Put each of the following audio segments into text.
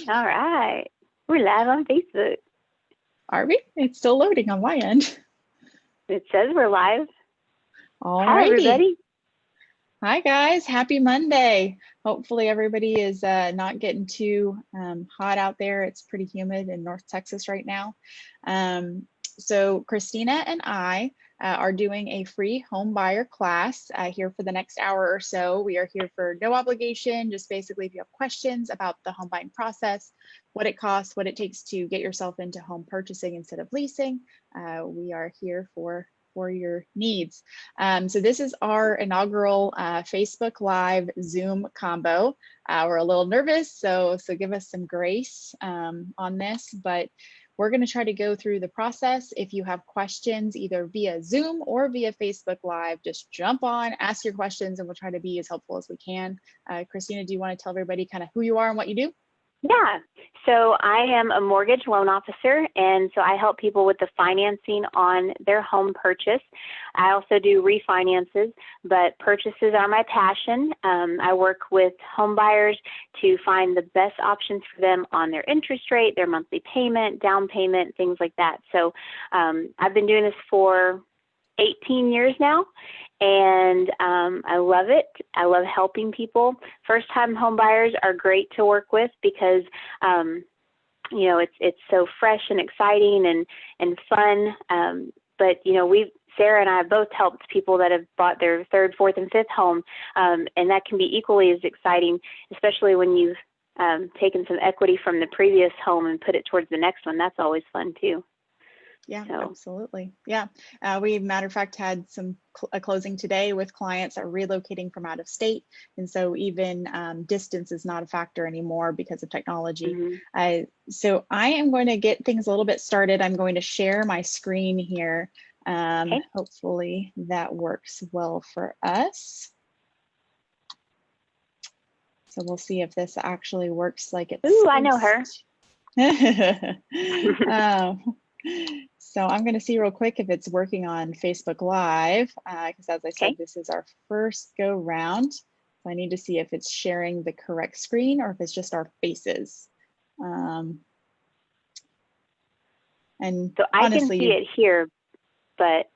All right. We're live on Facebook. Are we? It's still loading on my end. It says we're live. All Hi, righty. everybody. Hi, guys. Happy Monday. Hopefully everybody is not getting too hot out there. It's pretty humid in North Texas right now. So Christina and I are doing a free home buyer class here for the next hour or so. We are here for no obligation, just basically if you have questions about the home buying process, what it costs, what it takes to get yourself into home purchasing instead of leasing. We are here for your needs. So this is our inaugural Facebook Live Zoom combo. We're a little nervous, so give us some grace on this, but we're going to try to go through the process. If you have questions either via Zoom or via Facebook Live, just jump on, ask your questions, and we'll try to be as helpful as we can. Christina, do you want to tell everybody kind of who you are and what you do? Yeah. So I am a mortgage loan officer, and so I help people with the financing on their home purchase. I also do refinances, but purchases are my passion. I work with home buyers to find the best options for them on their interest rate, their monthly payment, down payment, things like that. So I've been doing this for 18 years now, and I love it. I love helping people. First-time home buyers are great to work with because, you know, it's so fresh and exciting and fun. But you know, Sarah and I have both helped people that have bought their third, fourth, and fifth home, and that can be equally as exciting, especially when you've taken some equity from the previous home and put it towards the next one. That's always fun too. Yeah, absolutely. Yeah. We, matter of fact, had a closing today with clients that are relocating from out of state. And so even distance is not a factor anymore because of technology. Mm-hmm. So I am going to get things a little bit started. I'm going to share my screen here. Okay. Hopefully that works well for us. So we'll see if this actually works like it's Ooh, I know her. So I'm going to see real quick if it's working on Facebook Live, because as I said, this is our first go round. So I need to see if it's sharing the correct screen or if it's just our faces. And so I honestly, can see it here, but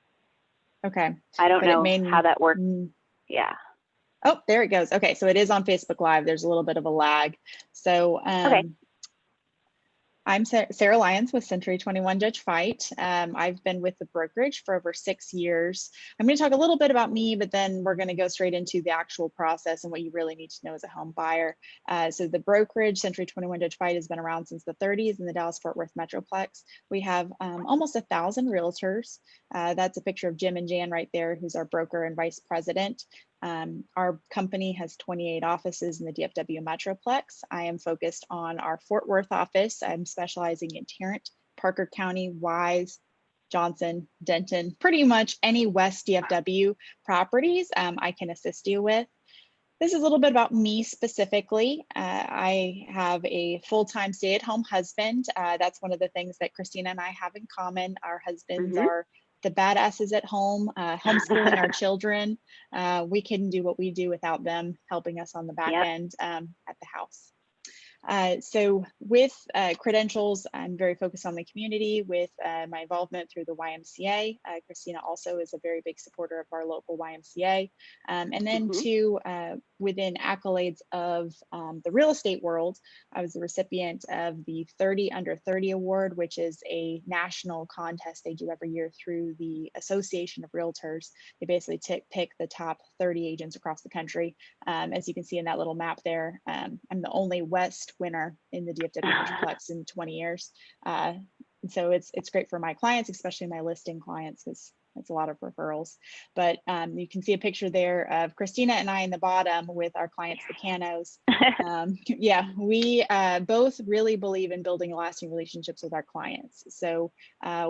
okay, I don't know how that works. Yeah. Oh, there it goes. Okay, so it is on Facebook Live. There's a little bit of a lag. So Okay. I'm Sarah Lyons with Century 21 Judge Fite. I've been with the brokerage for over 6 years. I'm going to talk a little bit about me, but then we're going to go straight into the actual process and what you really need to know as a home buyer. So the brokerage, Century 21 Judge Fite, has been around since the 30s in the Dallas-Fort Worth Metroplex. We have almost 1,000 realtors. That's a picture of Jim and Jan right there, who's our broker and vice president. Our company has 28 offices in the DFW Metroplex. I am focused on our Fort Worth office. I'm specializing in Tarrant, Parker County, Wise, Johnson, Denton, pretty much any West DFW properties I can assist you with. This is a little bit about me specifically. I have a full-time stay-at-home husband. That's one of the things that Christina and I have in common. Our husbands are the badasses at home, homeschooling our children. We couldn't do what we do without them helping us on the back end at the house. So with credentials, I'm very focused on the community with my involvement through the YMCA. Christina also is a very big supporter of our local YMCA. And then too, within accolades of the real estate world, I was the recipient of the 30 Under 30 Award, which is a national contest they do every year through the Association of Realtors. They basically pick the top 30 agents across the country. As you can see in that little map there, I'm the only West winner in the DFW Metroplex in 20 years. So it's great for my clients, especially my listing clients, because it's a lot of referrals. But you can see a picture there of Christina and I in the bottom with our clients, the Canos. Yeah, we both really believe in building lasting relationships with our clients. So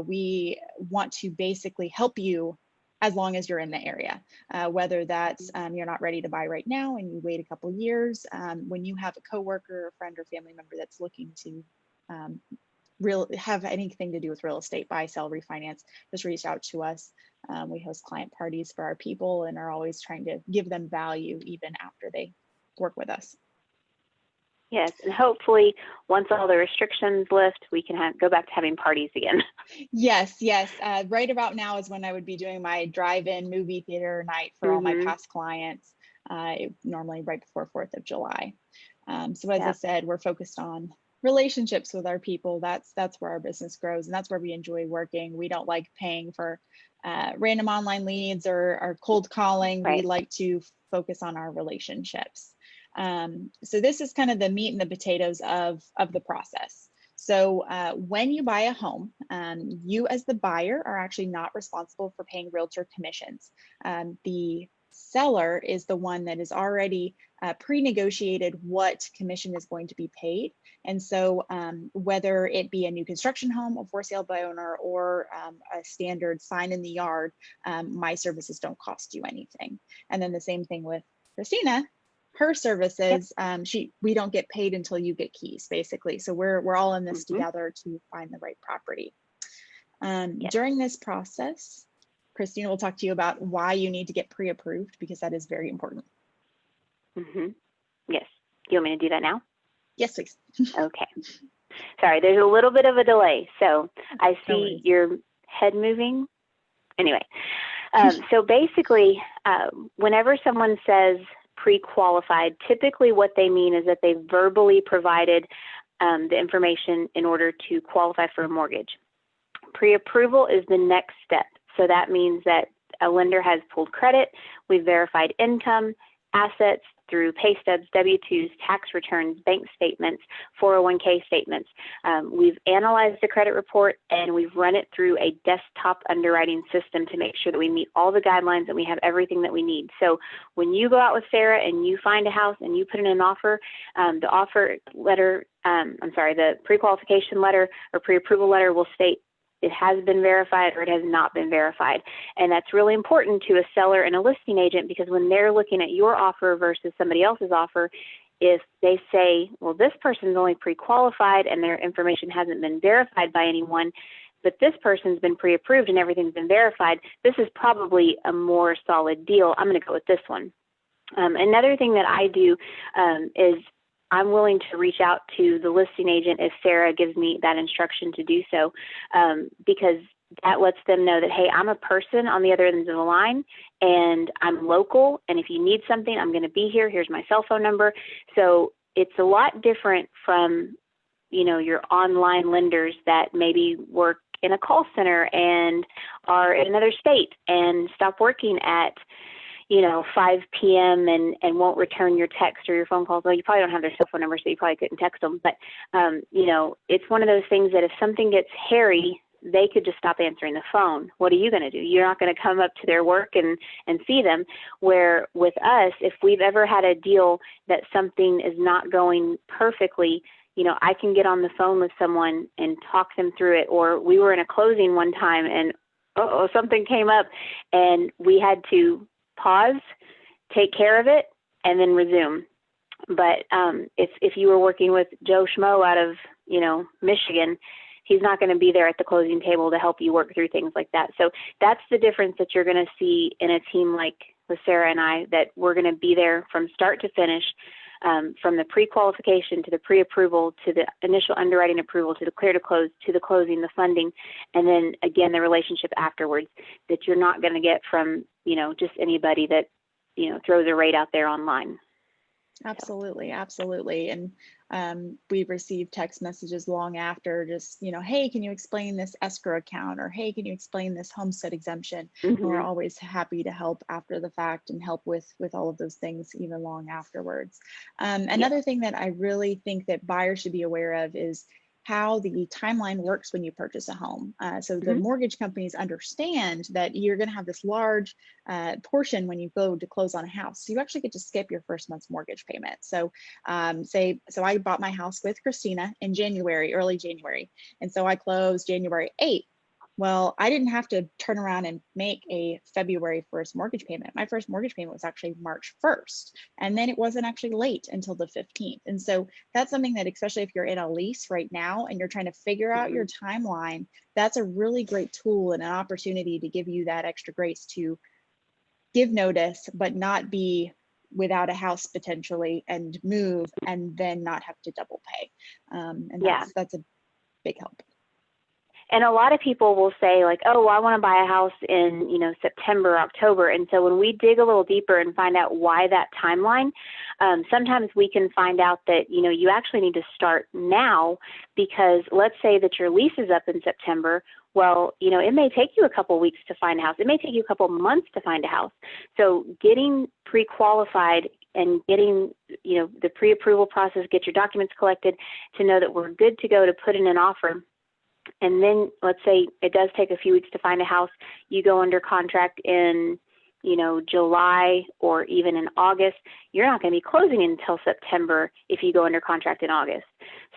we want to basically help you as long as you're in the area, whether that's you're not ready to buy right now and you wait a couple years. When you have a coworker, a friend, or family member that's looking to have anything to do with real estate, buy, sell, refinance, just reach out to us. We host client parties for our people and are always trying to give them value even after they work with us. Yes, and hopefully once all the restrictions lift, we can go back to having parties again. Yes, yes. Right about now is when I would be doing my drive-in movie theater night for all my past clients, normally right before 4th of July. So as I Yep. said, we're focused on relationships with our people. That's where our business grows, and that's where we enjoy working. We don't like paying for random online leads or cold calling. We Right. like to focus on our relationships. So this is kind of the meat and the potatoes of the process. So when you buy a home, you as the buyer are actually not responsible for paying realtor commissions. The seller is the one that is already pre-negotiated what commission is going to be paid. And so whether it be a new construction home, a for sale by owner, or a standard sign in the yard, my services don't cost you anything. And then the same thing with Christina. Her services, we don't get paid until you get keys, basically. So we're all in this together to find the right property. During this process, Christina will talk to you about why you need to get pre-approved, because that is very important. Yes. You want me to do that now? Yes, please. Okay. Sorry, there's a little bit of a delay. So I see your head moving. Anyway, so basically, whenever someone says pre-qualified, typically what they mean is that they verbally provided the information in order to qualify for a mortgage. Pre-approval is the next step. So that means that a lender has pulled credit, we've verified income, assets through pay stubs, W-2s, tax returns, bank statements, 401k statements. We've analyzed the credit report and we've run it through a desktop underwriting system to make sure that we meet all the guidelines and we have everything that we need. So when you go out with Sarah and you find a house and you put in an offer, the offer letter, the pre-qualification letter or pre-approval letter will state it has been verified or it has not been verified. And that's really important to a seller and a listing agent, because when they're looking at your offer versus somebody else's offer, if they say, well, this person's only pre-qualified and their information hasn't been verified by anyone, but this person's been pre-approved and everything's been verified, this is probably a more solid deal. I'm going to go with this one. Another thing that I do is I'm willing to reach out to the listing agent if Sarah gives me that instruction to do so, because that lets them know that, hey, I'm a person on the other end of the line and I'm local. And if you need something, I'm going to be here. Here's my cell phone number. So it's a lot different from, your online lenders that maybe work in a call center and are in another state and stop working at 5 p.m. and won't return your text or your phone calls. Well, you probably don't have their cell phone number, so you probably couldn't text them. But, it's one of those things that if something gets hairy, they could just stop answering the phone. What are you going to do? You're not going to come up to their work and see them. Where with us, if we've ever had a deal that something is not going perfectly, I can get on the phone with someone and talk them through it. Or we were in a closing one time and something came up and we had to pause, take care of it, and then resume. But if you were working with Joe Schmo out of Michigan, he's not going to be there at the closing table to help you work through things like that. So that's the difference that you're going to see in a team like with Sarah and I, that we're going to be there from start to finish, from the pre-qualification to the pre-approval to the initial underwriting approval to the clear to close to the closing, the funding, and then again the relationship afterwards, that you're not going to get from just anybody that throws a rate out there online. Absolutely, absolutely. And we've received text messages long after, just, hey, can you explain this escrow account? Or, hey, can you explain this homestead exemption? And we're always happy to help after the fact and help with all of those things even long afterwards. Another thing that I really think that buyers should be aware of is how the timeline works when you purchase a home. So the mortgage companies understand that you're going to have this large portion when you go to close on a house. So you actually get to skip your first month's mortgage payment. So so I bought my house with Christina in January, early January. And so I closed January 8th. Well, I didn't have to turn around and make a February 1st mortgage payment. My first mortgage payment was actually March 1st. And then it wasn't actually late until the 15th. And so that's something that, especially if you're in a lease right now and you're trying to figure out your timeline, that's a really great tool and an opportunity to give you that extra grace to give notice, but not be without a house potentially and move and then not have to double pay. And Yeah. that's a big help. And a lot of people will say like, oh, well, I want to buy a house in, September, October. And so when we dig a little deeper and find out why that timeline, sometimes we can find out that, you actually need to start now, because let's say that your lease is up in September. Well, it may take you a couple weeks to find a house. It may take you a couple months to find a house. So getting pre-qualified and getting, the pre-approval process, get your documents collected to know that we're good to go to put in an offer. And then let's say it does take a few weeks to find a house. You go under contract in, July or even in August. You're not going to be closing until September if you go under contract in August.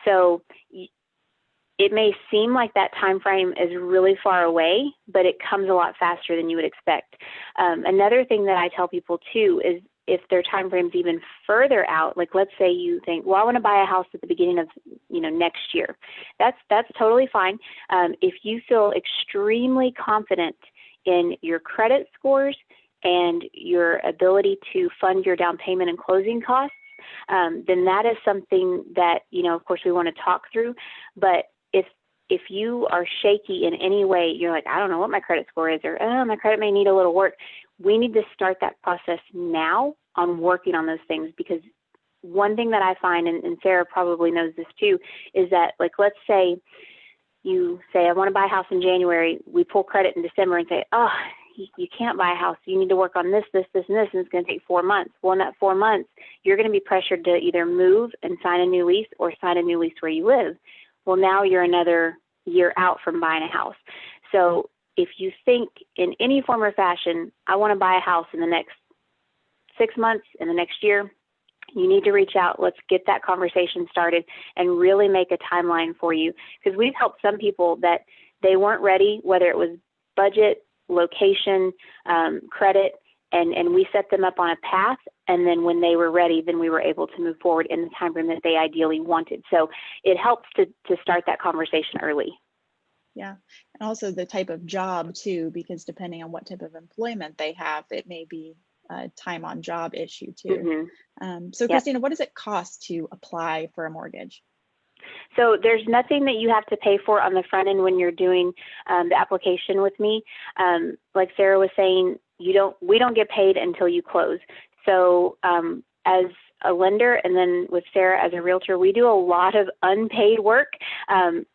So it may seem like that time frame is really far away, but it comes a lot faster than you would expect. Another thing that I tell people too is, if their time frame's even further out, like let's say you think, well, I want to buy a house at the beginning of, next year. That's totally fine. If you feel extremely confident in your credit scores and your ability to fund your down payment and closing costs, then that is something that, of course we want to talk through. But if you are shaky in any way, you're like, I don't know what my credit score is, or my credit may need a little work. We need to start that process now on working on those things, because one thing that I find, and Sarah probably knows this too, is that, like, let's say you say, I want to buy a house in January. We pull credit in December and say, oh, you can't buy a house. You need to work on this, and this, and it's going to take 4 months. Well, in that 4 months, you're going to be pressured to either move and sign a new lease or sign a new lease where you live. Well, now you're another year out from buying a house. So if you think in any form or fashion, I want to buy a house in the next 6 months, in the next year, you need to reach out. Let's get that conversation started and really make a timeline for you. Because we've helped some people that they weren't ready, whether it was budget, location, credit, and we set them up on a path. And then when they were ready, then we were able to move forward in the time frame that they ideally wanted. So it helps to start that conversation early. Yeah. And also the type of job too, because depending on what type of employment they have, it may be a time on job issue too. So Yep. Cristina, what does it cost to apply for a mortgage? So there's nothing that you have to pay for on the front end when you're doing the application with me. Like Sarah was saying, we don't get paid until you close. So as a lender, and then with Sarah as a realtor, we do a lot of unpaid work,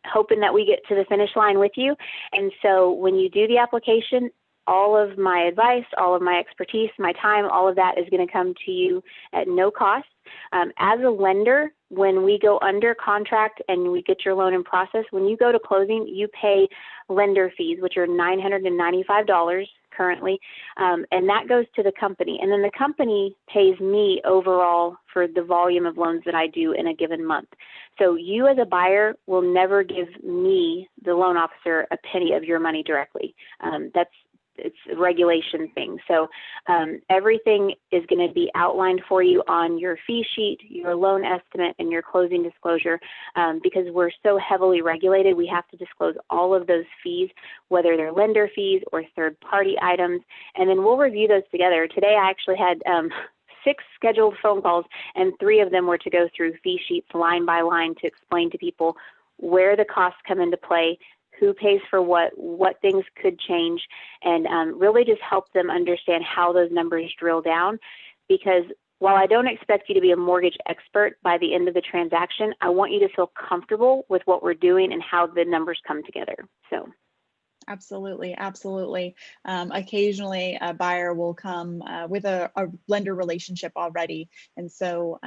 hoping that we get to the finish line with you. And so when you do the application, all of my advice, all of my expertise, my time, all of that is going to come to you at no cost. As a lender, when we go under contract and we get your loan in process, when you go to closing, you pay lender fees, which are $995 currently, and that goes to the company. And then the company pays me overall for the volume of loans that I do in a given month. So you as a buyer will never give me, the loan officer, a penny of your money directly. It's a regulation thing. So everything is going to be outlined for you on your fee sheet, your loan estimate, and your closing disclosure. Because we're so heavily regulated, we have to disclose all of those fees, whether they're lender fees or third-party items. And then we'll review those together. Today I actually had 6 scheduled phone calls, and 3 of them were to go through fee sheets line by line to explain to people where the costs come into play, who pays for what things could change, and really just help them understand how those numbers drill down. Because while I don't expect you to be a mortgage expert by the end of the transaction, I want you to feel comfortable with what we're doing and how the numbers come together. So. Absolutely, absolutely. Occasionally, a buyer will come with a lender relationship already, and so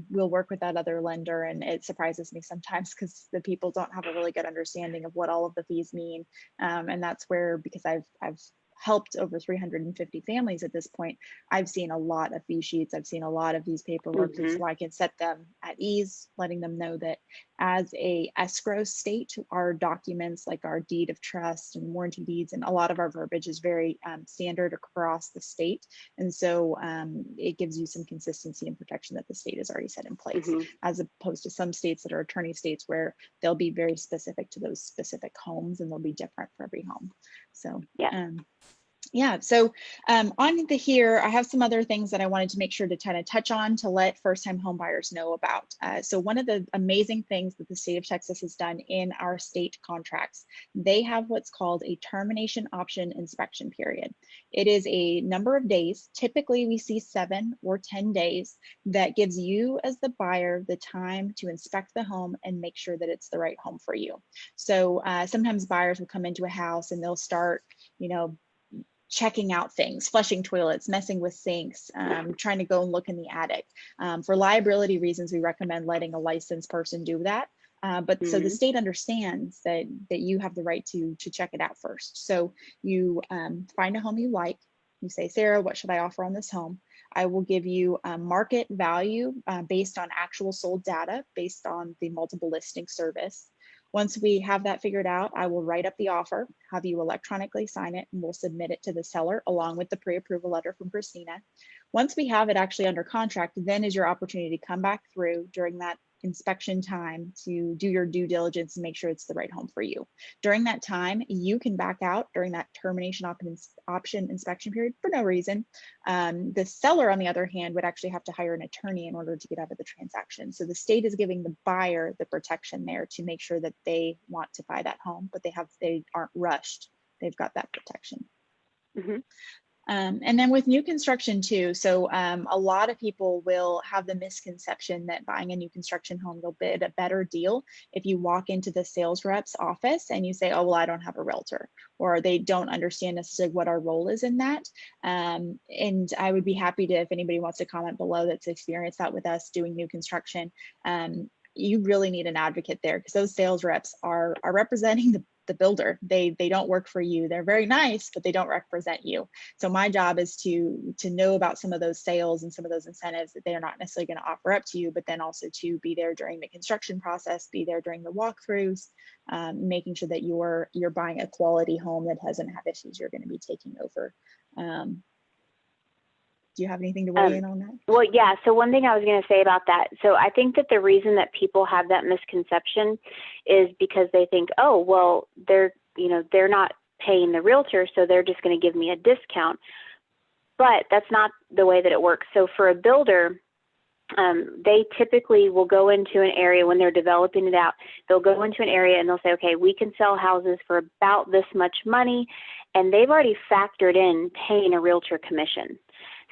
we'll work with that other lender. And it surprises me sometimes because the people don't have a really good understanding of what all of the fees mean, and that's where, because I've helped over 350 families at this point, I've seen a lot of fee sheets. I've seen a lot of these paperwork, so I can set them at ease, letting them know that as a escrow state, our documents like our deed of trust and warranty deeds and a lot of our verbiage is very standard across the state. And so it gives you some consistency and protection that the state has already set in place, as opposed to some states that are attorney states where they'll be very specific to those specific homes and they'll be different for every home. So yeah. Yeah, so on the here, I have some other things that I wanted to make sure to kind of touch on to let first-time home buyers know about. So one of the amazing things that the state of Texas has done in our state contracts, they have what's called a termination option inspection period. It is a number of days. Typically, we see 7 or 10 days that gives you as the buyer the time to inspect the home and make sure that it's the right home for you. So sometimes buyers will come into a house and they'll start, you know, checking out things, flushing toilets, messing with sinks, trying to go and look in the attic. For liability reasons, we recommend letting a licensed person do that. But so the Mm-hmm. state understands that you have the right to check it out first. So you find a home you like. You say, Sarah, what should I offer on this home? I will give you market value based on actual sold data, based on the multiple listing service. Once we have that figured out, I will write up the offer, have you electronically sign it, and we'll submit it to the seller along with the pre-approval letter from Cristina. Once we have it actually under contract, then is your opportunity to come back through during that inspection time to do your due diligence and make sure it's the right home for you. During that time, you can back out during that termination option inspection period for no reason. The seller, on the other hand, would actually have to hire an attorney in order to get out of the transaction. So the state is giving the buyer the protection there to make sure that they want to buy that home, but they aren't rushed. They've got that protection. Mm-hmm. And then with new construction too, so a lot of people will have the misconception that buying a new construction home, they'll bid a better deal if you walk into the sales rep's office and you say, oh, well, I don't have a realtor, or they don't understand necessarily what our role is in that. And I would be happy to, if anybody wants to comment below that's experienced that with us doing new construction, you really need an advocate there because those sales reps are representing the builder. They don't work for you. They're very nice, but they don't represent you. So my job is to know about some of those sales and some of those incentives that they are not necessarily going to offer up to you, but then also to be there during the construction process, be there during the walkthroughs, making sure that you're buying a quality home that doesn't have issues you're going to be taking over. Do you have anything to weigh in on that? Well, yeah. So one thing I was going to say about that. So I think that the reason that people have that misconception is because they think, oh, well, they're not paying the realtor, so they're just going to give me a discount. But that's not the way that it works. So for a builder, they typically will go into an area when they're developing it out. They'll go into an area and they'll say, okay, we can sell houses for about this much money. And they've already factored in paying a realtor commission.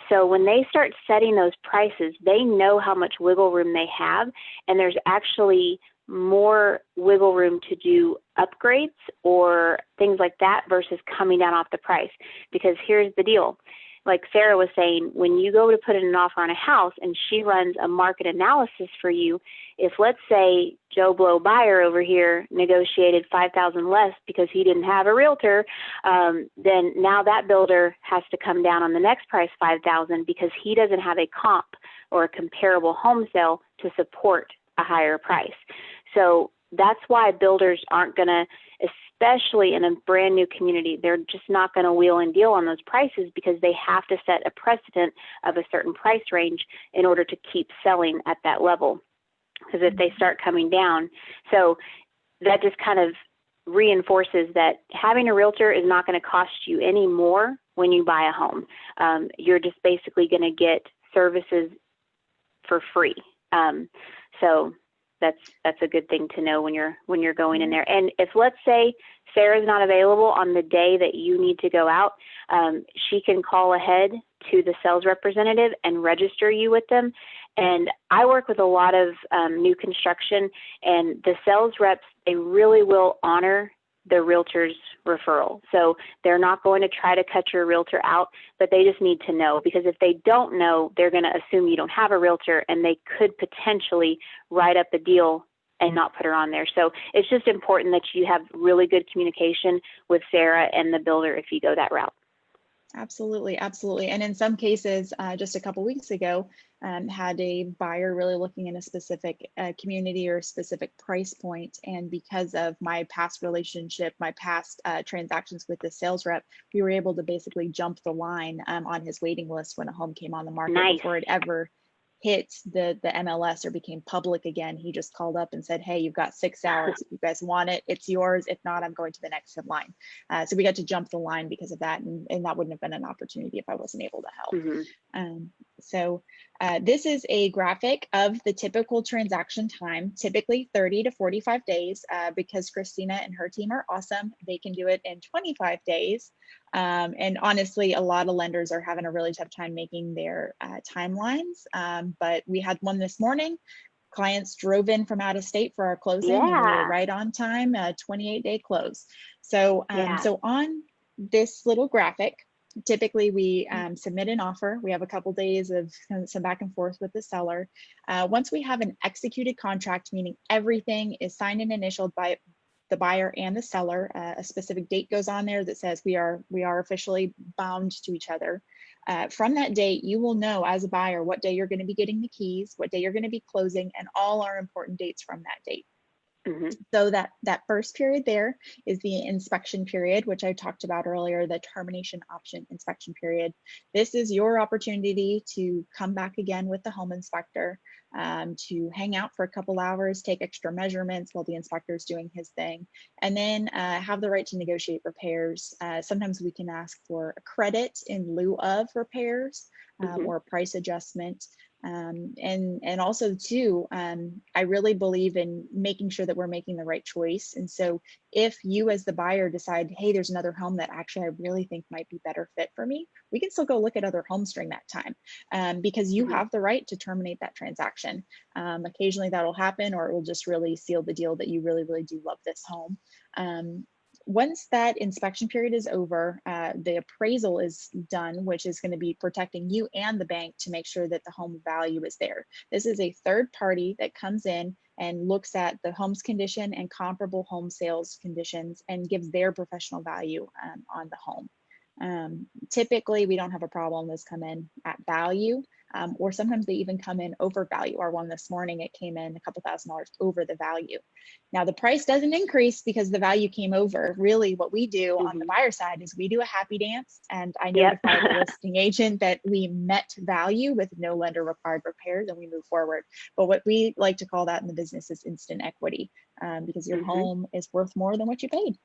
So when they start setting those prices, they know how much wiggle room they have, and there's actually more wiggle room to do upgrades or things like that versus coming down off the price. Because here's the deal. Like Sarah was saying, when you go to put in an offer on a house and she runs a market analysis for you, if let's say Joe Blow buyer over here negotiated $5,000 less because he didn't have a realtor, then now that builder has to come down on the next price $5,000 because he doesn't have a comp or a comparable home sale to support a higher price. So that's why builders aren't going to, especially in a brand new community, they're just not going to wheel and deal on those prices because they have to set a precedent of a certain price range in order to keep selling at that level. Because if they start coming down, so that just kind of reinforces that having a realtor is not going to cost you any more when you buy a home. You're just basically going to get services for free. So that's a good thing to know when you're going in there. And if let's say Sarah's not available on the day that you need to go out, she can call ahead to the sales representative and register you with them. And I work with a lot of new construction, and the sales reps, they really will honor the realtor's referral. So they're not going to try to cut your realtor out, but they just need to know, because if they don't know, they're going to assume you don't have a realtor, and they could potentially write up a deal and not put her on there. So it's just important that you have really good communication with Sarah and the builder if you go that route. Absolutely, absolutely. And in some cases, just a couple weeks ago, had a buyer really looking in a specific community or a specific price point. And because of my past relationship, my past transactions with the sales rep, we were able to basically jump the line on his waiting list when a home came on the market Nice. before it ever hit the MLS or became public again, he just called up and said, hey, you've got 6 hours. If you guys want it, it's yours. If not, I'm going to the next in line. So we got to jump the line because of that. And that wouldn't have been an opportunity if I wasn't able to help. So this is a graphic of the typical transaction time, typically 30 to 45 days, because Cristina and her team are awesome. They can do it in 25 days. And honestly, a lot of lenders are having a really tough time making their timelines. But we had one this morning. Clients drove in from out of state for our closing, and we were right on time, 28-day close. So, so on this little graphic, typically we submit an offer. We have a couple days of some back and forth with the seller. Once we have an executed contract, meaning everything is signed and initialed by the buyer and the seller, a specific date goes on there that says we are officially bound to each other. From that date, you will know as a buyer what day you're going to be getting the keys, what day you're going to be closing, and all our important dates from that date. So that first period there is the inspection period, which I talked about earlier, the termination option inspection period. This is your opportunity to come back again with the home inspector, to hang out for a couple hours, take extra measurements while the inspector is doing his thing, and then have the right to negotiate repairs. Sometimes we can ask for a credit in lieu of repairs, or a price adjustment. And also too, I really believe in making sure that we're making the right choice. And so if you as the buyer decide, hey, there's another home that actually I really think might be better fit for me, we can still go look at other homes during that time, because you have the right to terminate that transaction. Occasionally that'll happen, or it will just really seal the deal that you really, really do love this home. Once that inspection period is over, the appraisal is done, which is going to be protecting you and the bank to make sure that the home value is there. This is a third party that comes in and looks at the home's condition and comparable home sales conditions and gives their professional value on the home. Typically, we don't have a problem. Those come in at value, or sometimes they even come in over value. Our one this morning, it came in a couple $1,000s over the value. Now the price doesn't increase because the value came over. Really what we do on the buyer side is we do a happy dance, and I notify the listing agent that we met value with no lender required repairs, and we move forward. But what we like to call that in the business is instant equity, because your home is worth more than what you paid.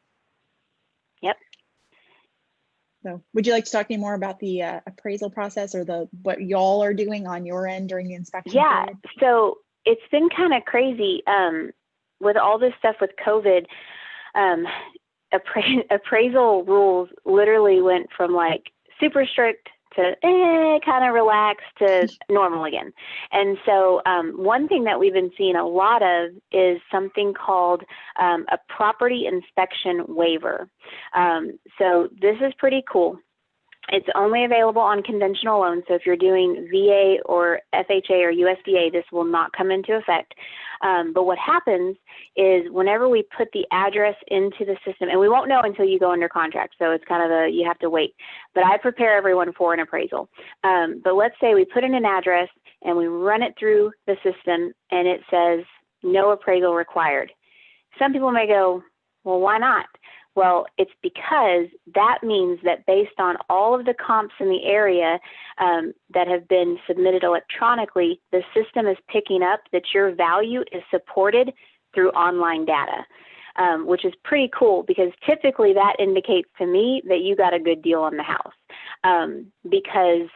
So would you like to talk any more about the appraisal process, or what y'all are doing on your end during the inspection period? So it's been kind of crazy with all this stuff with COVID. Appraisal rules literally went from like super strict to kind of relaxed to normal again. And so one thing that we've been seeing a lot of is something called a property inspection waiver. So this is pretty cool. It's only available on conventional loans. So if you're doing VA or FHA or USDA, this will not come into effect. But what happens is whenever we put the address into the system, and we won't know until you go under contract, so it's kind of you have to wait. But I prepare everyone for an appraisal. But let's say we put in an address and we run it through the system and it says no appraisal required. Some people may go, well, why not? Well, it's because that means that based on all of the comps in the area that have been submitted electronically, the system is picking up that your value is supported through online data, which is pretty cool, because typically that indicates to me that you got a good deal on the house. Because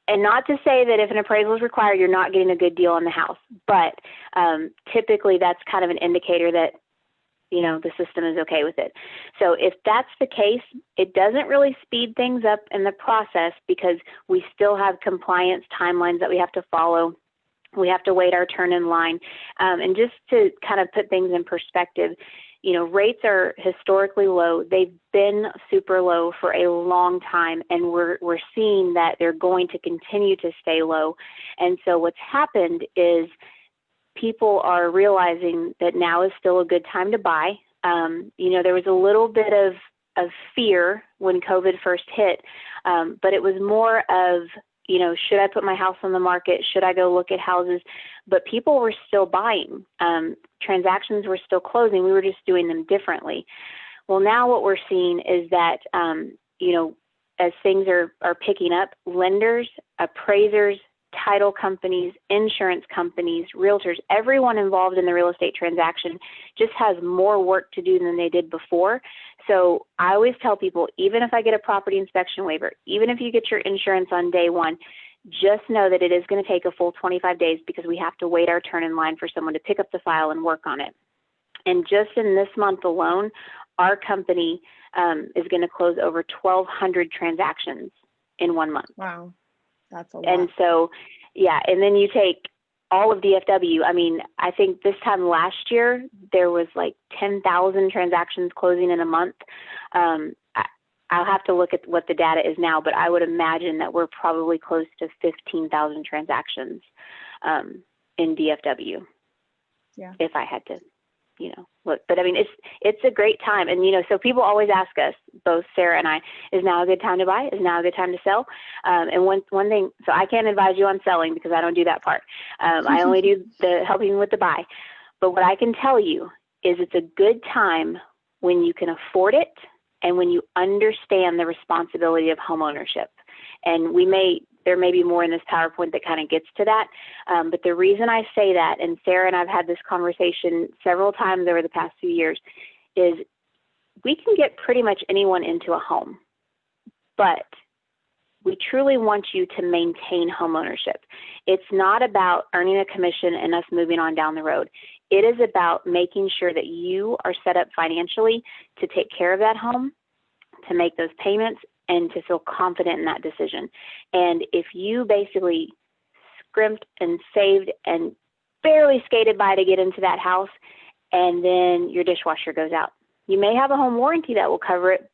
and not to say that if an appraisal is required, you're not getting a good deal on the house, but typically that's kind of an indicator that the system is okay with it. So if that's the case, it doesn't really speed things up in the process, because we still have compliance timelines that we have to follow. We have to wait our turn in line. And just to kind of put things in perspective, rates are historically low. They've been super low for a long time, and we're seeing that they're going to continue to stay low. And so what's happened is people are realizing that now is still a good time to buy. There was a little bit of fear when COVID first hit, but it was more of, should I put my house on the market? Should I go look at houses? But people were still buying. Transactions were still closing. We were just doing them differently. Well, now what we're seeing is that, as things are picking up, lenders, appraisers, title companies, insurance companies, realtors, everyone involved in the real estate transaction just has more work to do than they did before. So I always tell people, even if I get a property inspection waiver, even if you get your insurance on day one, just know that it is going to take a full 25 days because we have to wait our turn in line for someone to pick up the file and work on it. And just in this month alone, our company is going to close over 1,200 transactions in 1 month. Wow, that's a lot. And so, yeah, and then you take all of DFW. I mean, I think this time last year, there was like 10,000 transactions closing in a month. I'll have to look at what the data is now, but I would imagine that we're probably close to 15,000 transactions in DFW. Yeah. If I had to, look. But I mean, it's a great time. And, so people always ask us, both Sarah and I, is now a good time to buy? Is now a good time to sell? And one thing, so I can't advise you on selling because I don't do that part. I only do the helping with the buy. But what I can tell you is it's a good time when you can afford it and when you understand the responsibility of homeownership. And there may be more in this PowerPoint that kind of gets to that. But the reason I say that, and Sarah and I've had this conversation several times over the past few years, is we can get pretty much anyone into a home, but we truly want you to maintain homeownership. It's not about earning a commission and us moving on down the road. It is about making sure that you are set up financially to take care of that home, to make those payments, and to feel confident in that decision. And if you basically scrimped and saved and barely skated by to get into that house, and then your dishwasher goes out, you may have a home warranty that will cover it,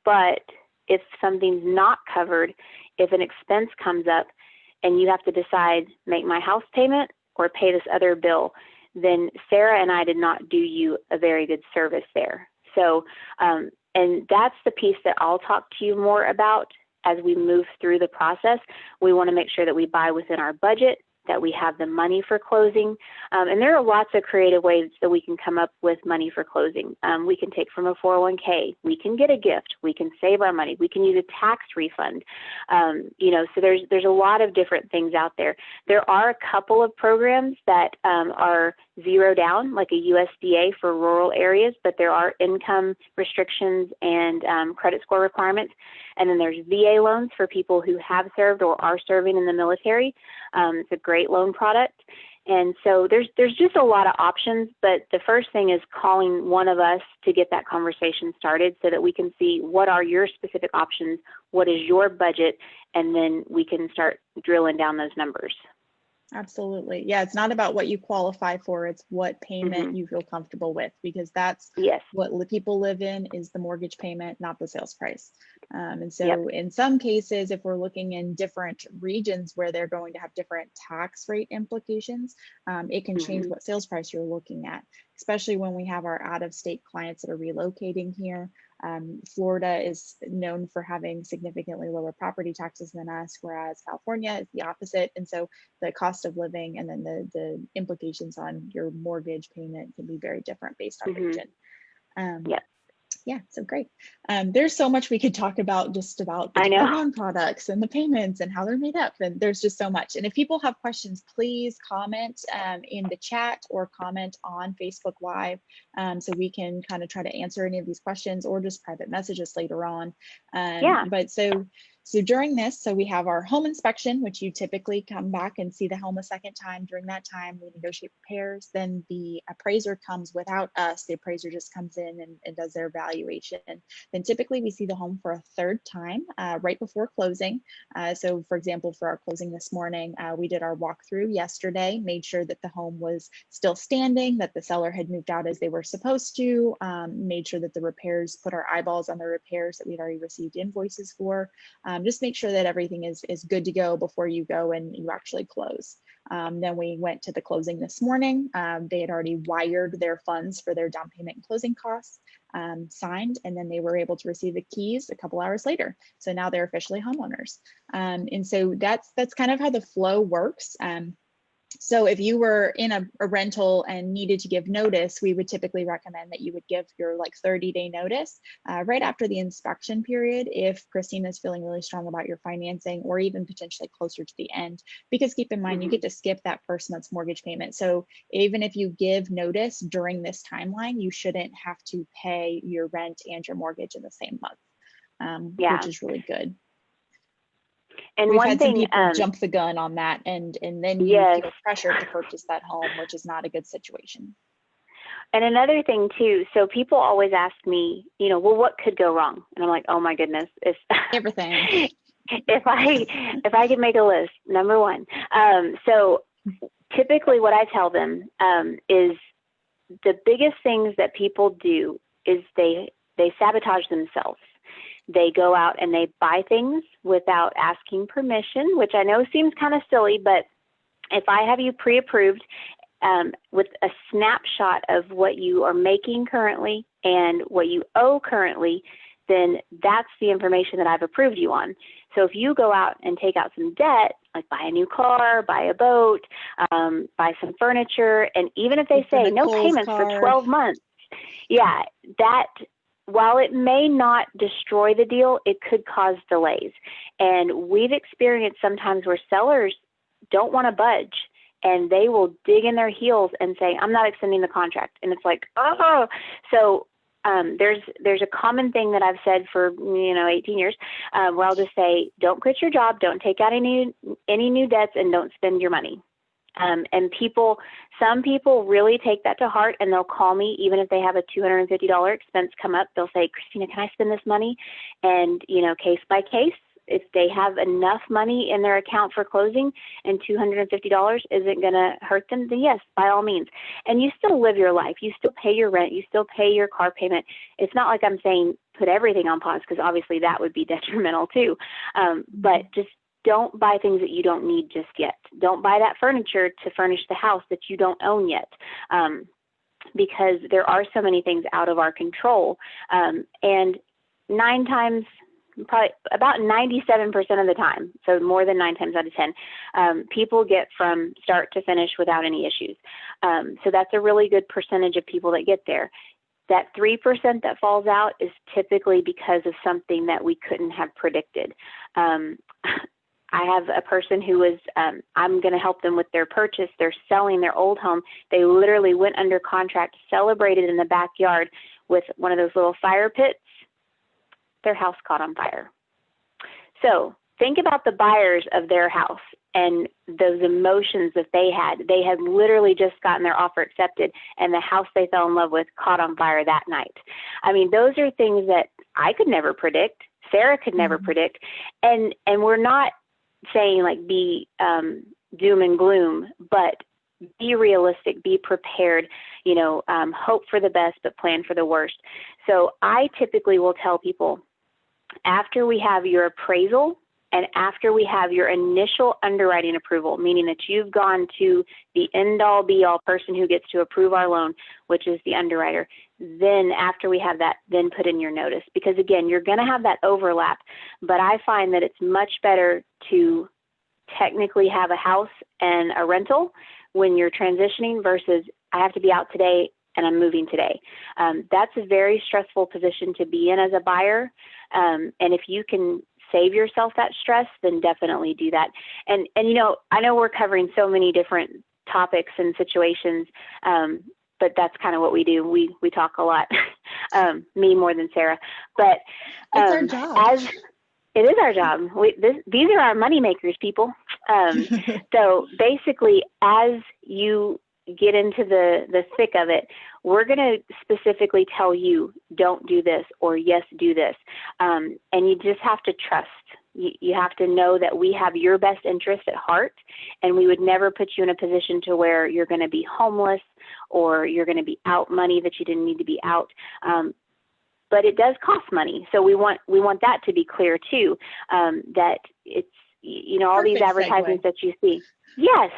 but if something's not covered, if an expense comes up and you have to decide, make my house payment or pay this other bill, then Sarah and I did not do you a very good service there. So, and that's the piece that I'll talk to you more about as we move through the process. We want to make sure that we buy within our budget, that we have the money for closing. And there are lots of creative ways that we can come up with money for closing. We can take from a 401k. We can get a gift. We can save our money. We can use a tax refund. So there's a lot of different things out there. There are a couple of programs that are zero down, like a USDA for rural areas, but there are income restrictions and credit score requirements. And then there's VA loans for people who have served or are serving in the military. It's a great loan product. And so there's just a lot of options, but the first thing is calling one of us to get that conversation started so that we can see what are your specific options, what is your budget, and then we can start drilling down those numbers. Absolutely. Yeah, it's not about what you qualify for, it's what payment you feel comfortable with, because that's what people live in is the mortgage payment, not the sales price. And so in some cases, if we're looking in different regions where they're going to have different tax rate implications, it can change what sales price you're looking at, especially when we have our out-of-state clients that are relocating here. Florida is known for having significantly lower property taxes than us, whereas California is the opposite. And so the cost of living and then the implications on your mortgage payment can be very different based on region. Yeah, so great. There's so much we could talk about just about the loan products and the payments and how they're made up. And there's just so much. And if people have questions, please comment in the chat or comment on Facebook Live so we can kind of try to answer any of these questions or just private messages later on. But so during this, so we have our home inspection, which you typically come back and see the home a second time. During that time, we negotiate repairs. Then the appraiser comes without us. The appraiser just comes in and does their evaluation. Then typically we see the home for a third time right before closing. So for example, for our closing this morning, we did our walkthrough yesterday, made sure that the home was still standing, that the seller had moved out as they were supposed to, made sure that the repairs, put our eyeballs on the repairs that we'd already received invoices for. Just make sure that everything is good to go before you go and you actually close. Then we went to the closing this morning. They had already wired their funds for their down payment and closing costs, signed, and then they were able to receive the keys a couple hours later. So now they're officially homeowners. And so that's kind of how the flow works. So if you were in a rental and needed to give notice, we would typically recommend that you would give your like 30-day notice right after the inspection period if Christina's feeling really strong about your financing, or even potentially closer to the end, because keep in mind, you get to skip that first month's mortgage payment. So even if you give notice during this timeline, you shouldn't have to pay your rent and your mortgage in the same month, which is really good. And We've one had some thing, people jump the gun on that, and then you yes. feel pressured to purchase that home, which is not a good situation. And another thing too, so people always ask me, well, what could go wrong? And I'm like, oh my goodness, it's everything. if I could make a list, number one. So typically what I tell them is the biggest things that people do is they sabotage themselves. They go out and they buy things without asking permission, which I know seems kind of silly, but if I have you pre-approved with a snapshot of what you are making currently and what you owe currently, then that's the information that I've approved you on. So if you go out and take out some debt, like buy a new car, buy a boat, buy some furniture, and even if they say no payments for 12 months, yeah, that, while it may not destroy the deal, it could cause delays. And we've experienced sometimes where sellers don't want to budge, and they will dig in their heels and say, I'm not extending the contract. And it's like, oh. So there's a common thing that I've said for 18 years, where I'll just say, don't quit your job, don't take out any new debts, and don't spend your money. And some people really take that to heart, and they'll call me even if they have a $250 expense come up. They'll say, Cristina, can I spend this money? And, case by case, if they have enough money in their account for closing and $250 isn't going to hurt them, then yes, by all means. And you still live your life. You still pay your rent. You still pay your car payment. It's not like I'm saying put everything on pause, because obviously that would be detrimental too. But just don't buy things that you don't need just yet. Don't buy that furniture to furnish the house that you don't own yet, because there are so many things out of our control. And probably about 97% of the time, so more than 9 times out of 10, people get from start to finish without any issues. So that's a really good percentage of people that get there. That 3% that falls out is typically because of something that we couldn't have predicted. I have a person who was, I'm going to help them with their purchase. They're selling their old home. They literally went under contract, celebrated in the backyard with one of those little fire pits. Their house caught on fire. So think about the buyers of their house and those emotions that they had. They had literally just gotten their offer accepted, and the house they fell in love with caught on fire that night. I mean, those are things that I could never predict. Sarah could never predict. And we're not saying like be doom and gloom, but be realistic, be prepared, hope for the best, but plan for the worst. So I typically will tell people, after we have your appraisal and after we have your initial underwriting approval, meaning that you've gone to the end-all be-all person who gets to approve our loan, which is the underwriter, then after we have that, then put in your notice. Because again, you're going to have that overlap, but I find that it's much better to technically have a house and a rental when you're transitioning versus I have to be out today and I'm moving today. That's a very stressful position to be in as a buyer. And if you can save yourself that stress, then definitely do that. And I know we're covering so many different topics and situations, but that's kind of what we do. We talk a lot, me more than Sarah. But it's our job. It is our job. These are our money makers, people. So basically, as you get into the thick of it, we're going to specifically tell you, don't do this, or yes, do this. And you just have to trust. You have to know that we have your best interest at heart, and we would never put you in a position to where you're going to be homeless or you're going to be out money that you didn't need to be out. But it does cost money. So we want that to be clear too, that it's, all Perfect these advertisements segue. that you see. Yes.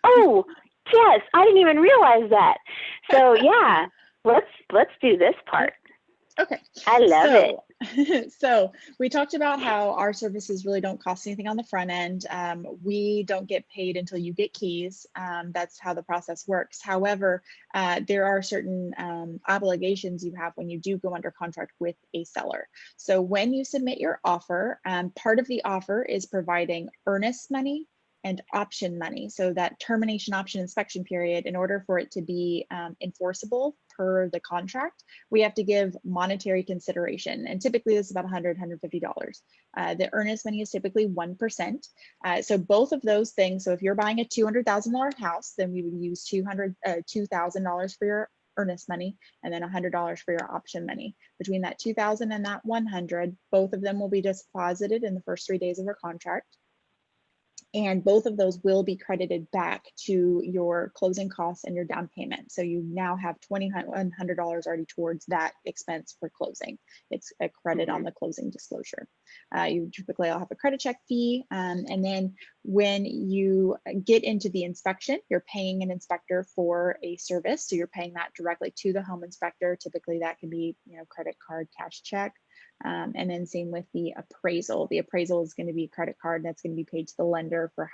Oh, yes. I didn't even realize that. So yeah, let's do this part. Okay. I love it. So we talked about how our services really don't cost anything on the front end. We don't get paid until you get keys. That's how the process works. However, there are certain obligations you have when you do go under contract with a seller. So when you submit your offer, part of the offer is providing earnest money and option money. So that termination option inspection period, in order for it to be enforceable per the contract, we have to give monetary consideration. And typically this is about $100, $150. The earnest money is typically 1%. So both of those things, so if you're buying a $200,000 house, then we would use $2,000 for your earnest money and then $100 for your option money. Between that 2,000 and that 100, both of them will be deposited in the first 3 days of our contract. And both of those will be credited back to your closing costs and your down payment. So you now have $2,100 already towards that expense for closing. It's a credit on the closing disclosure. You typically will have a credit check fee. And then when you get into the inspection, you're paying an inspector for a service. So you're paying that directly to the home inspector. Typically that can be, credit card, cash check. And then same with the appraisal. The appraisal is going to be a credit card that's going to be paid to the lender for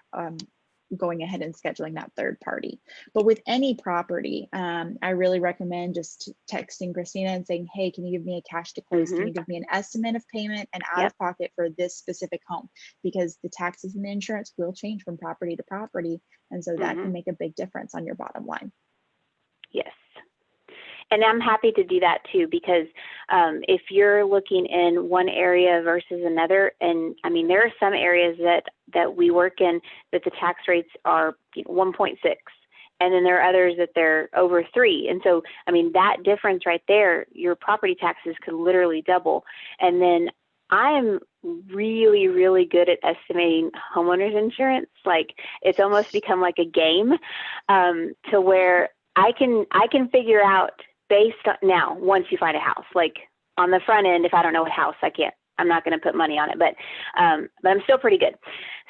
going ahead and scheduling that third party. But with any property, I really recommend just texting Christina and saying, hey, can you give me a cash to close? Can you give me an estimate of payment and out of pocket for this specific home? Because the taxes and the insurance will change from property to property. And so that can make a big difference on your bottom line. Yes. And I'm happy to do that too, because if you're looking in one area versus another, and I mean, there are some areas that we work in that the tax rates are 1.6, and then there are others that they're over 3. And so, I mean, that difference right there, your property taxes could literally double. And then I'm really, really good at estimating homeowners insurance. Like, it's almost become like a game to where I can figure out based on, now, once you find a house, like on the front end, if I don't know a house, I'm not going to put money on it, but I'm still pretty good.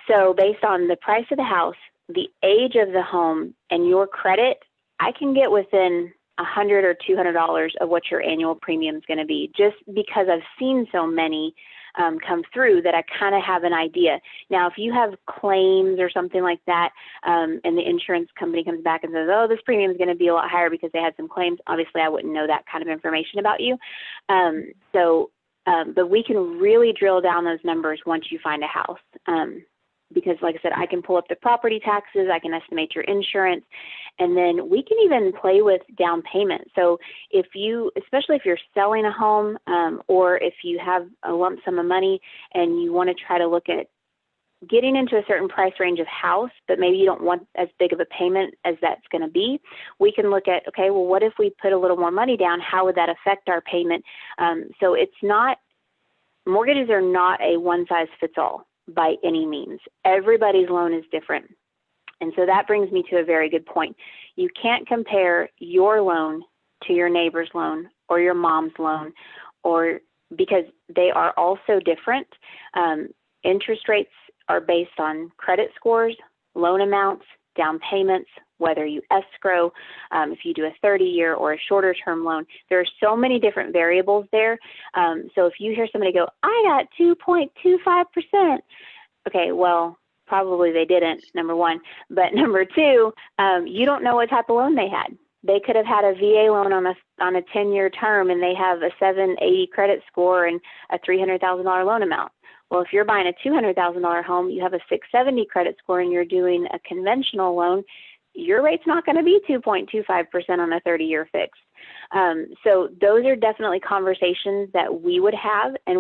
So based on the price of the house, the age of the home, and your credit, I can get within $100 or $200 of what your annual premium is going to be, just because I've seen so many come through that I kind of have an idea. Now, if you have claims or something like that, and the insurance company comes back and says, oh, this premium is going to be a lot higher because they had some claims, obviously I wouldn't know that kind of information about you. But we can really drill down those numbers once you find a house. Because like I said, I can pull up the property taxes, I can estimate your insurance, and then we can even play with down payment. So especially if you're selling a home, or if you have a lump sum of money and you want to try to look at getting into a certain price range of house, but maybe you don't want as big of a payment as that's going to be, we can look at, okay, well, what if we put a little more money down? How would that affect our payment? So mortgages are not a one-size-fits-all by any means. Everybody's loan is different. And so that brings me to a very good point. You can't compare your loan to your neighbor's loan or your mom's loan, because they are all so different. Interest rates are based on credit scores, loan amounts, down payments, whether you escrow, if you do a 30-year or a shorter term loan. There are so many different variables there. So if you hear somebody go, I got 2.25%, okay, well, probably they didn't, number one. But number two, you don't know what type of loan they had. They could have had a VA loan on a 10-year term, and they have a 780 credit score and a $300,000 loan amount. Well, if you're buying a $200,000 home, you have a 670 credit score, and you're doing a conventional loan, your rate's not going to be 2.25% on a 30-year fixed. So those are definitely conversations that we would have, and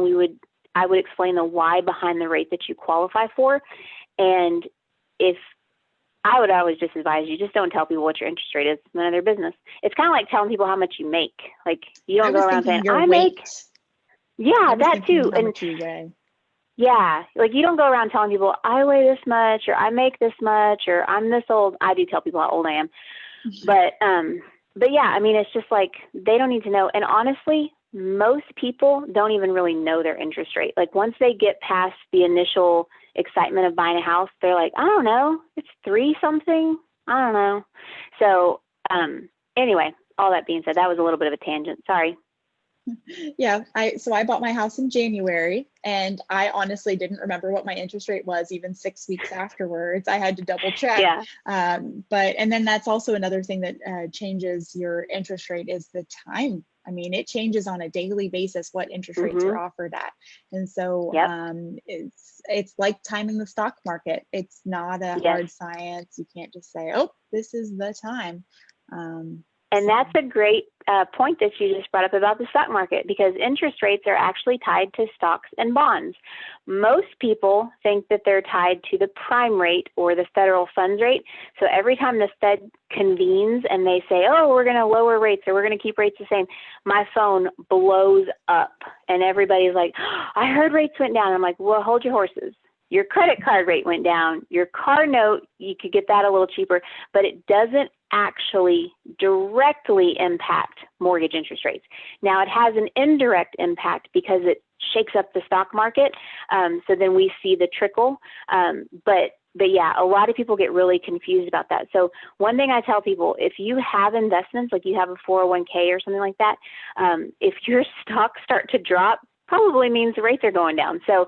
I would explain the why behind the rate that you qualify for. And if I would always just advise you, just don't tell people what your interest rate is. It's none of their business. It's kind of like telling people how much you make. Like, you don't go around saying, I make. Yeah, that too. And yeah, like, you don't go around telling people I weigh this much, or I make this much, or I'm this old. I do tell people how old I am, but yeah, I mean, it's just like, they don't need to know. And honestly, most people don't even really know their interest rate. Like, once they get past the initial excitement of buying a house, they're like, I don't know, it's 3 something. I don't know. So anyway, all that being said, that was a little bit of a tangent. Sorry. Yeah, I bought my house in January, and I honestly didn't remember what my interest rate was even 6 weeks afterwards. I had to double check. Yeah. And then that's also another thing that changes your interest rate is the time. I mean, it changes on a daily basis what interest rates are Mhm. offered at. And so Yep. it's like timing the stock market. It's not a Yes. hard science. You can't just say, oh, this is the time. And So that's a great point that you just brought up about the stock market, because interest rates are actually tied to stocks and bonds. Most people think that they're tied to the prime rate or the federal funds rate. So every time the Fed convenes and they say, oh, we're going to lower rates or we're going to keep rates the same, my phone blows up and everybody's like, oh, I heard rates went down. I'm like, well, hold your horses. Your credit card rate went down. Your car note, you could get that a little cheaper, but it doesn't actually directly impact mortgage interest rates. Now, it has an indirect impact because it shakes up the stock market. So then we see the trickle. But yeah, a lot of people get really confused about that. So one thing I tell people, if you have investments, like you have a 401k or something like that, if your stocks start to drop, probably means the rates are going down. So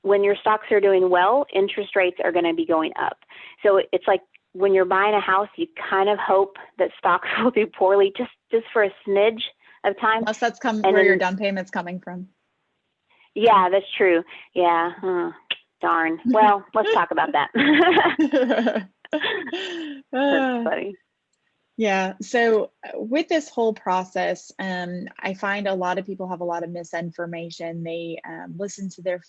when your stocks are doing well, interest rates are going to be going up. So it's like when you're buying a house, you kind of hope that stocks will do poorly just for a smidge of time. unless that's And where then, your down payment's coming from. yeah, that's true. Yeah. Darn. Well, let's talk about that. That's funny. Yeah. So with this whole process, I find a lot of people have a lot of misinformation. They listen to their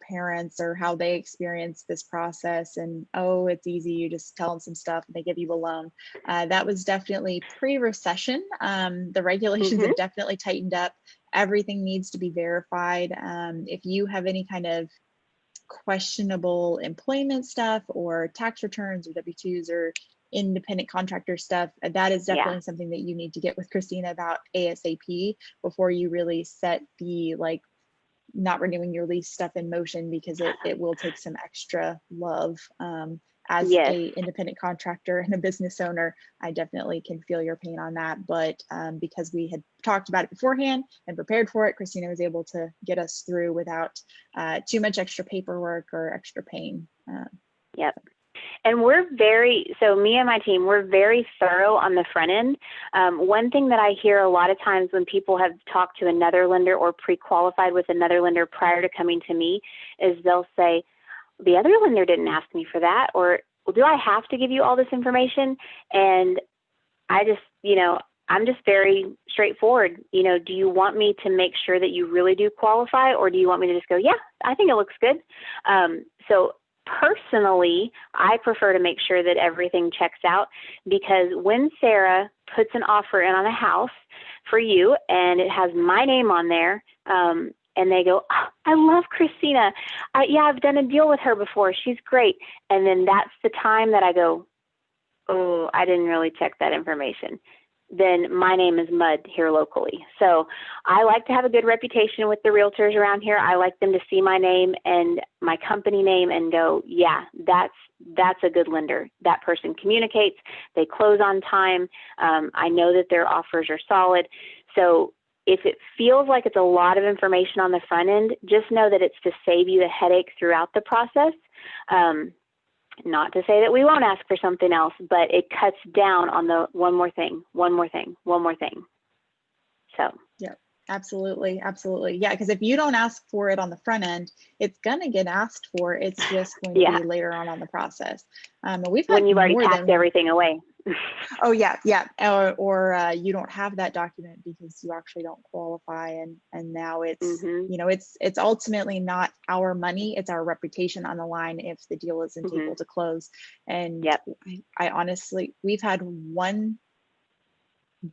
parents or how they experience this process, and oh, it's easy. You just tell them some stuff, and they give you a loan. That was definitely pre-recession. The regulations Mhm. have definitely tightened up. Everything needs to be verified. If you have any kind of questionable employment stuff or tax returns or W-2s or independent contractor stuff, that is Yeah. definitely something that you need to get with Christina about ASAP before you really set the not renewing your lease stuff in motion, because it will take some extra love. As Yes. a independent contractor and a business owner, I definitely can feel your pain on that. But because we had talked about it beforehand and prepared for it, Christina was able to get us through without too much extra paperwork or extra pain. Yep. And so me and my team, we're very thorough on the front end. One thing that I hear a lot of times when people have talked to another lender or pre-qualified with another lender prior to coming to me is they'll say, the other lender didn't ask me for that, or well, do I have to give you all this information? And I just, I'm just very straightforward. Do you want me to make sure that you really do qualify, or do you want me to just go, yeah, I think it looks good? So personally, I prefer to make sure that everything checks out, because when Sarah puts an offer in on a house for you and it has my name on there, and they go, oh, I love Cristina. Yeah, I've done a deal with her before. She's great. And then that's the time that I go, oh, I didn't really check that information. Then my name is mud here locally. So I like to have a good reputation with the realtors around here. I like them to see my name and my company name and go, yeah, that's a good lender. That person communicates. They close on time. I know that their offers are solid. So if it feels like it's a lot of information on the front end, just know that it's to save you the headache throughout the process. Not to say that we won't ask for something else, but it cuts down on the one more thing. So. Yeah, absolutely. Absolutely. Yeah. Because if you don't ask for it on the front end, it's going to get asked for. It's just going to Yeah. be later on the process. We've had when you've already more packed than everything away. Oh yeah, yeah. Or you don't have that document because you actually don't qualify, and now it's Mhm. It's ultimately not our money; it's our reputation on the line if the deal isn't Mhm. able to close. And Yep. I honestly, we've had one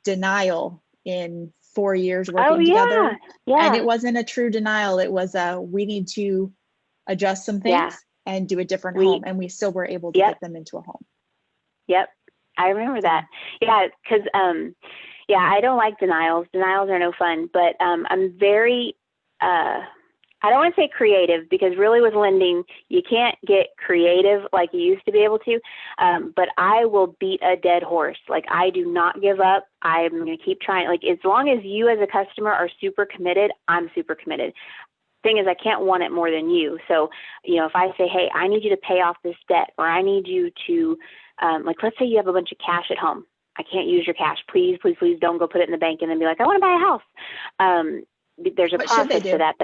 denial in 4 years Oh working yeah. together, and Yeah. it wasn't a true denial. It was we need to adjust some Yeah. things and do a different home, We. and we still were able to Yep. get them into a home. Yep. I remember So. that. Yeah, because yeah, I don't like denials. Denials are no fun. But I'm very. I don't want to say creative, because really with lending, you can't get creative like you used to be able to. But I will beat a dead horse. Like, I do not give up. I'm going to keep trying. Like, as long as you as a customer are super committed, I'm super committed. Thing is, I can't want it more than you. So, if I say, hey, I need you to pay off this debt, or I need you to, like, let's say you have a bunch of cash at home. I can't use your cash. Please, please, please don't go put it in the bank and then be like, I want to buy a house. There's a process to that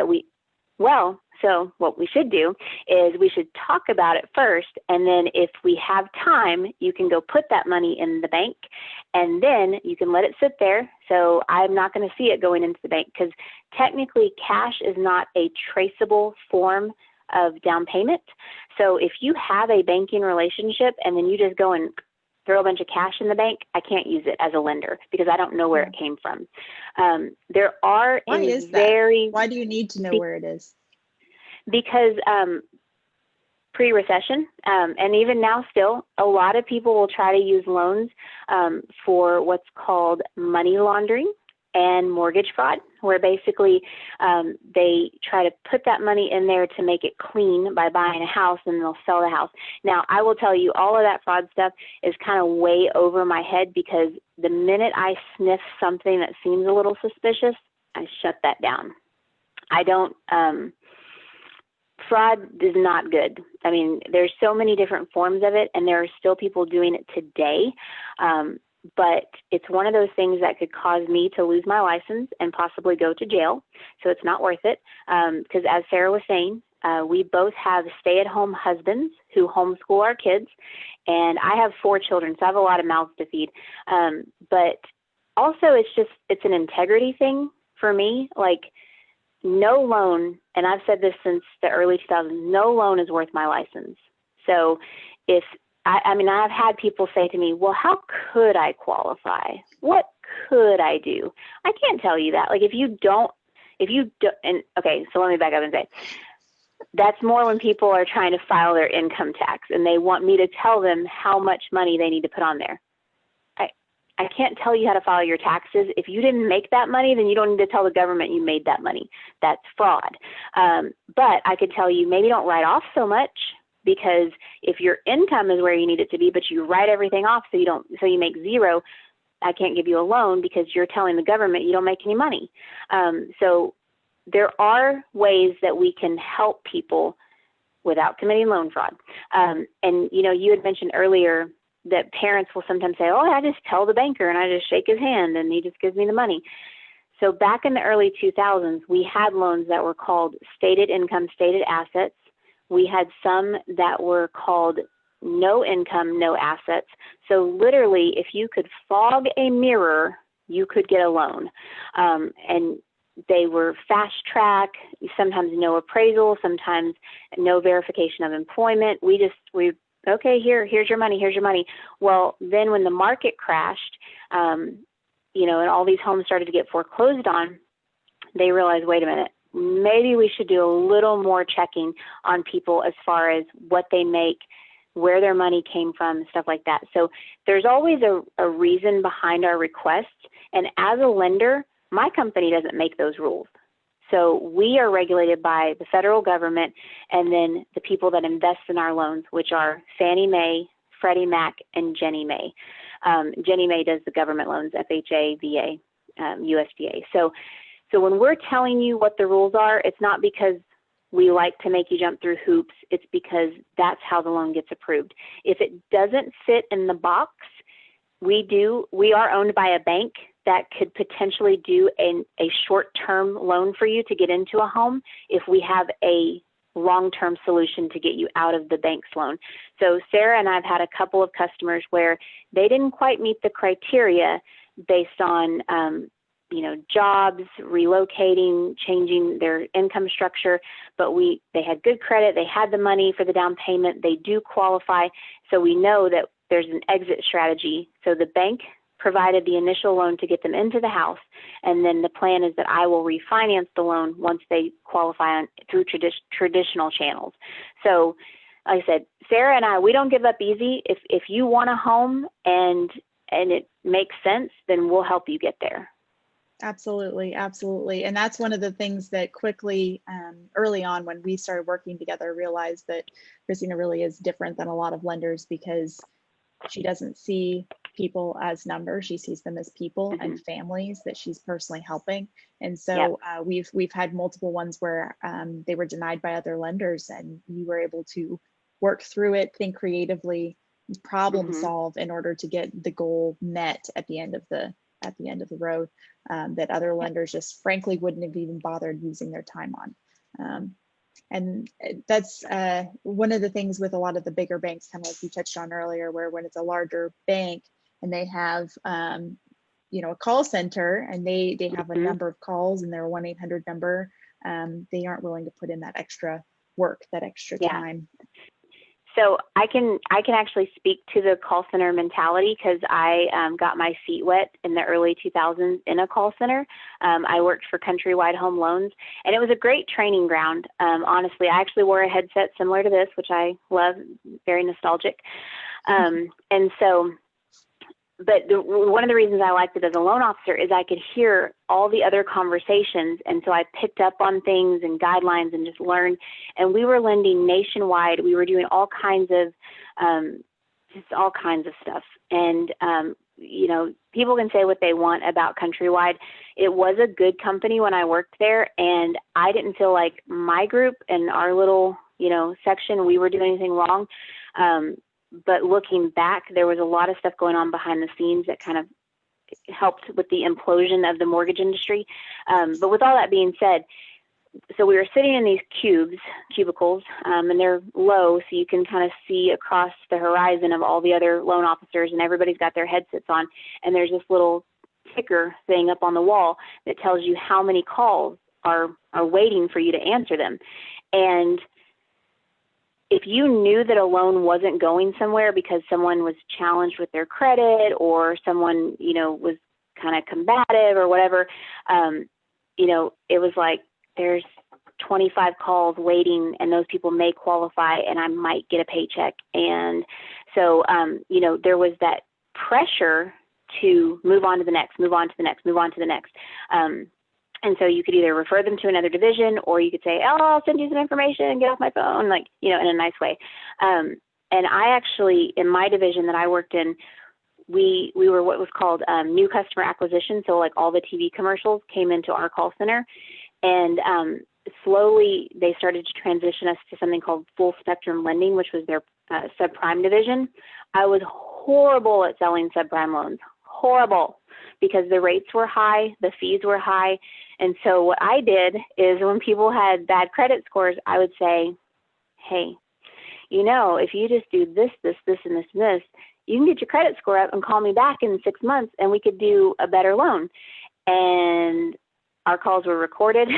so what we should do is we should talk about it first. And then if we have time, you can go put that money in the bank, and then you can let it sit there. So I'm not going to see it going into the bank, because technically cash is not a traceable form of down payment. So if you have a banking relationship and then you just go and throw a bunch of cash in the bank, I can't use it as a lender, because I don't know where it came from. There are Why is that? Why do you need to know where it is? Because pre-recession, and even now still, a lot of people will try to use loans for what's called money laundering and mortgage fraud, where basically they try to put that money in there to make it clean by buying a house, and they'll sell the house. Now, I will tell you, all of that fraud stuff is kind of way over my head, because the minute I sniff something that seems a little suspicious, I shut that down. I don't, fraud is not good. I mean, there's so many different forms of it, and there are still people doing it today. But it's one of those things that could cause me to lose my license and possibly go to jail. So it's not worth it. Because as Sarah was saying, we both have stay-at-home husbands who homeschool our kids. And I have 4 children, so I have a lot of mouths to feed. But also, it's an integrity thing for me. Like, no loan, and I've said this since the early 2000s, no loan is worth my license. So if I've had people say to me, well, how could I qualify? What could I do? I can't tell you that. Like, if you don't, and okay, so let me back up and say, that's more when people are trying to file their income tax and they want me to tell them how much money they need to put on there. I can't tell you how to file your taxes. If you didn't make that money, then you don't need to tell the government you made that money. That's fraud. But I could tell you, maybe don't write off so much, because if your income is where you need it to be, but you write everything off so you make zero, I can't give you a loan, because you're telling the government you don't make any money. So there are ways that we can help people without committing loan fraud. And you had mentioned earlier that parents will sometimes say, oh, I just tell the banker and I just shake his hand and he just gives me the money. So back in the early 2000s, we had loans that were called stated income, stated assets. We had some that were called no income, no assets. So literally, if you could fog a mirror, you could get a loan. And they were fast track, sometimes no appraisal, sometimes no verification of employment. Okay, here's your money. Well, then when the market crashed, and all these homes started to get foreclosed on, they realized, wait a minute, maybe we should do a little more checking on people as far as what they make, where their money came from, stuff like that. So there's always a reason behind our requests. And as a lender, my company doesn't make those rules. So we are regulated by the federal government, and then the people that invest in our loans, which are Fannie Mae, Freddie Mac, and Ginnie Mae. Ginnie Mae does the government loans, FHA, VA, USDA. So when we're telling you what the rules are, it's not because we like to make you jump through hoops. It's because that's how the loan gets approved. If it doesn't fit in the box, we are owned by a bank that could potentially do a short-term loan for you to get into a home if we have a long-term solution to get you out of the bank's loan. So Sarah and I have had a couple of customers where they didn't quite meet the criteria based on jobs, relocating, changing their income structure, but they had good credit, they had the money for the down payment, they do qualify. So we know that there's an exit strategy. So the bank provided the initial loan to get them into the house, and then the plan is that I will refinance the loan once they qualify through traditional channels. So like I said, Sarah and I, we don't give up easy. If you want a home and it makes sense, then we'll help you get there. Absolutely, absolutely. And that's one of the things that quickly, early on when we started working together, realized that Christina really is different than a lot of lenders because she doesn't see people as numbers. She sees them as people Hmm. and families that she's personally helping. And Yep. so we've had multiple ones where they were denied by other lenders, and you were able to work through it, think creatively, problem Hmm. solve in order to get the goal met at the end of the road, that other Yep. lenders just frankly wouldn't have even bothered using their time on. And that's one of the things with a lot of the bigger banks, kind of like you touched on earlier, where when it's a larger bank and they have a call center and they have a Hmm. number of calls and their 1-800 number, they aren't willing to put in that extra work, that extra Yeah. time. So I can actually speak to the call center mentality because I got my feet wet in the early 2000s in a call center. I worked for Countrywide Home Loans, and it was a great training ground. Honestly, I actually wore a headset similar to this, which I love, very nostalgic. And so, but one of the reasons I liked it as a loan officer is I could hear all the other conversations. And so I picked up on things and guidelines and just learned. And we were lending nationwide. We were doing all kinds of stuff. And, people can say what they want about Countrywide. It was a good company when I worked there. And I didn't feel like my group and our little, section, we were doing anything wrong. But looking back, there was a lot of stuff going on behind the scenes that kind of helped with the implosion of the mortgage industry. But with all that being said, so we were sitting in these cubicles, and they're low, so you can kind of see across the horizon of all the other loan officers, and everybody's got their headsets on. And there's this little ticker thing up on the wall that tells you how many calls are waiting for you to answer them. And if you knew that a loan wasn't going somewhere because someone was challenged with their credit or someone, was kind of combative or whatever, it was like there's 25 calls waiting and those people may qualify and I might get a paycheck. And so, there was that pressure to move on to the next, move on to the next, move on to the next. And so you could either refer them to another division or you could say, oh, I'll send you some information and get off my phone, in a nice way. And I actually, in my division that I worked in, we were what was called new customer acquisition. So like all the TV commercials came into our call center, and slowly they started to transition us to something called full spectrum lending, which was their subprime division. I was horrible at selling subprime loans, horrible, because the rates were high, the fees were high. And so what I did is when people had bad credit scores, I would say, hey, if you just do this, this, this, and this, and this, you can get your credit score up and call me back in 6 months and we could do a better loan. And our calls were recorded.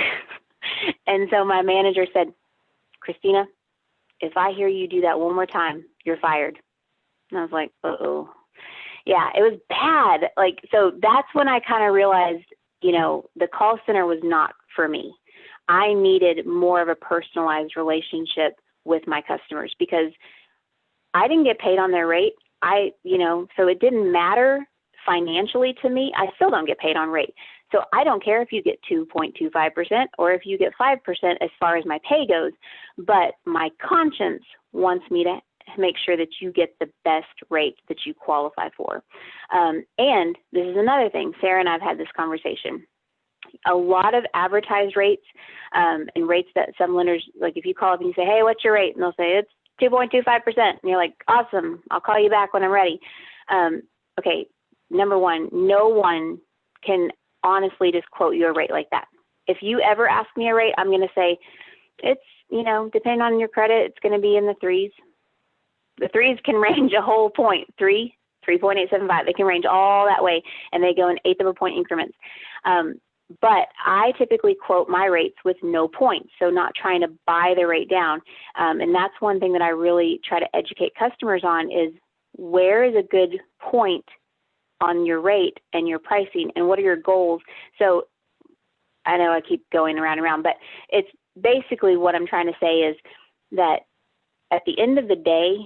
And so my manager said, Christina, if I hear you do that one more time, you're fired. And I was like, uh-oh. Yeah, it was bad. So that's when I kind of realized, the call center was not for me. I needed more of a personalized relationship with my customers because I didn't get paid on their rate. So it didn't matter financially to me. I still don't get paid on rate. So I don't care if you get 2.25% or if you get 5% as far as my pay goes, but my conscience wants me to make sure that you get the best rate that you qualify for. And this is another thing. Sarah and I have had this conversation. A lot of advertised rates and rates that some lenders, like if you call up and you say, hey, what's your rate? And they'll say, it's 2.25%. And you're like, awesome. I'll call you back when I'm ready. Okay. Number one, no one can honestly just quote you a rate like that. If you ever ask me a rate, I'm going to say it's, depending on your credit, it's going to be in the threes. The threes can range a whole point, 3.875. They can range all that way, and they go in eighth of a point increments. But I typically quote my rates with no points, so not trying to buy the rate down. And that's one thing that I really try to educate customers on is where is a good point on your rate and your pricing, and what are your goals? So I know I keep going around and around, but it's basically what I'm trying to say is that at the end of the day,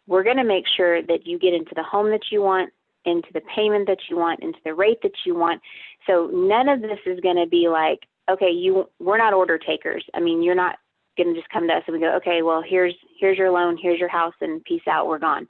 we're going to make sure that you get into the home that you want, into the payment that you want, into the rate that you want. So none of this is going to be like, okay, we're not order takers. I mean, you're not going to just come to us and we go, okay, well, here's your loan, here's your house, and peace out, we're gone.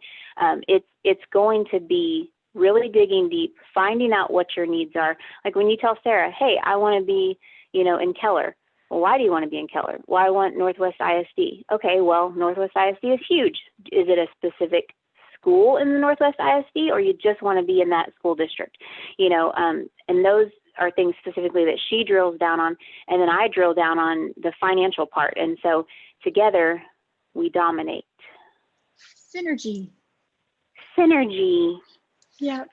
It's going to be really digging deep, finding out what your needs are. Like when you tell Sarah, hey, I want to be, in Keller. Well, why do you want to be in Keller? Well, I want Northwest ISD. Okay, well, Northwest ISD is huge. Is it a specific school in the Northwest ISD, or you just want to be in that school district? And those are things specifically that she drills down on, and then I drill down on the financial part. And so together we dominate. Synergy. Yeah.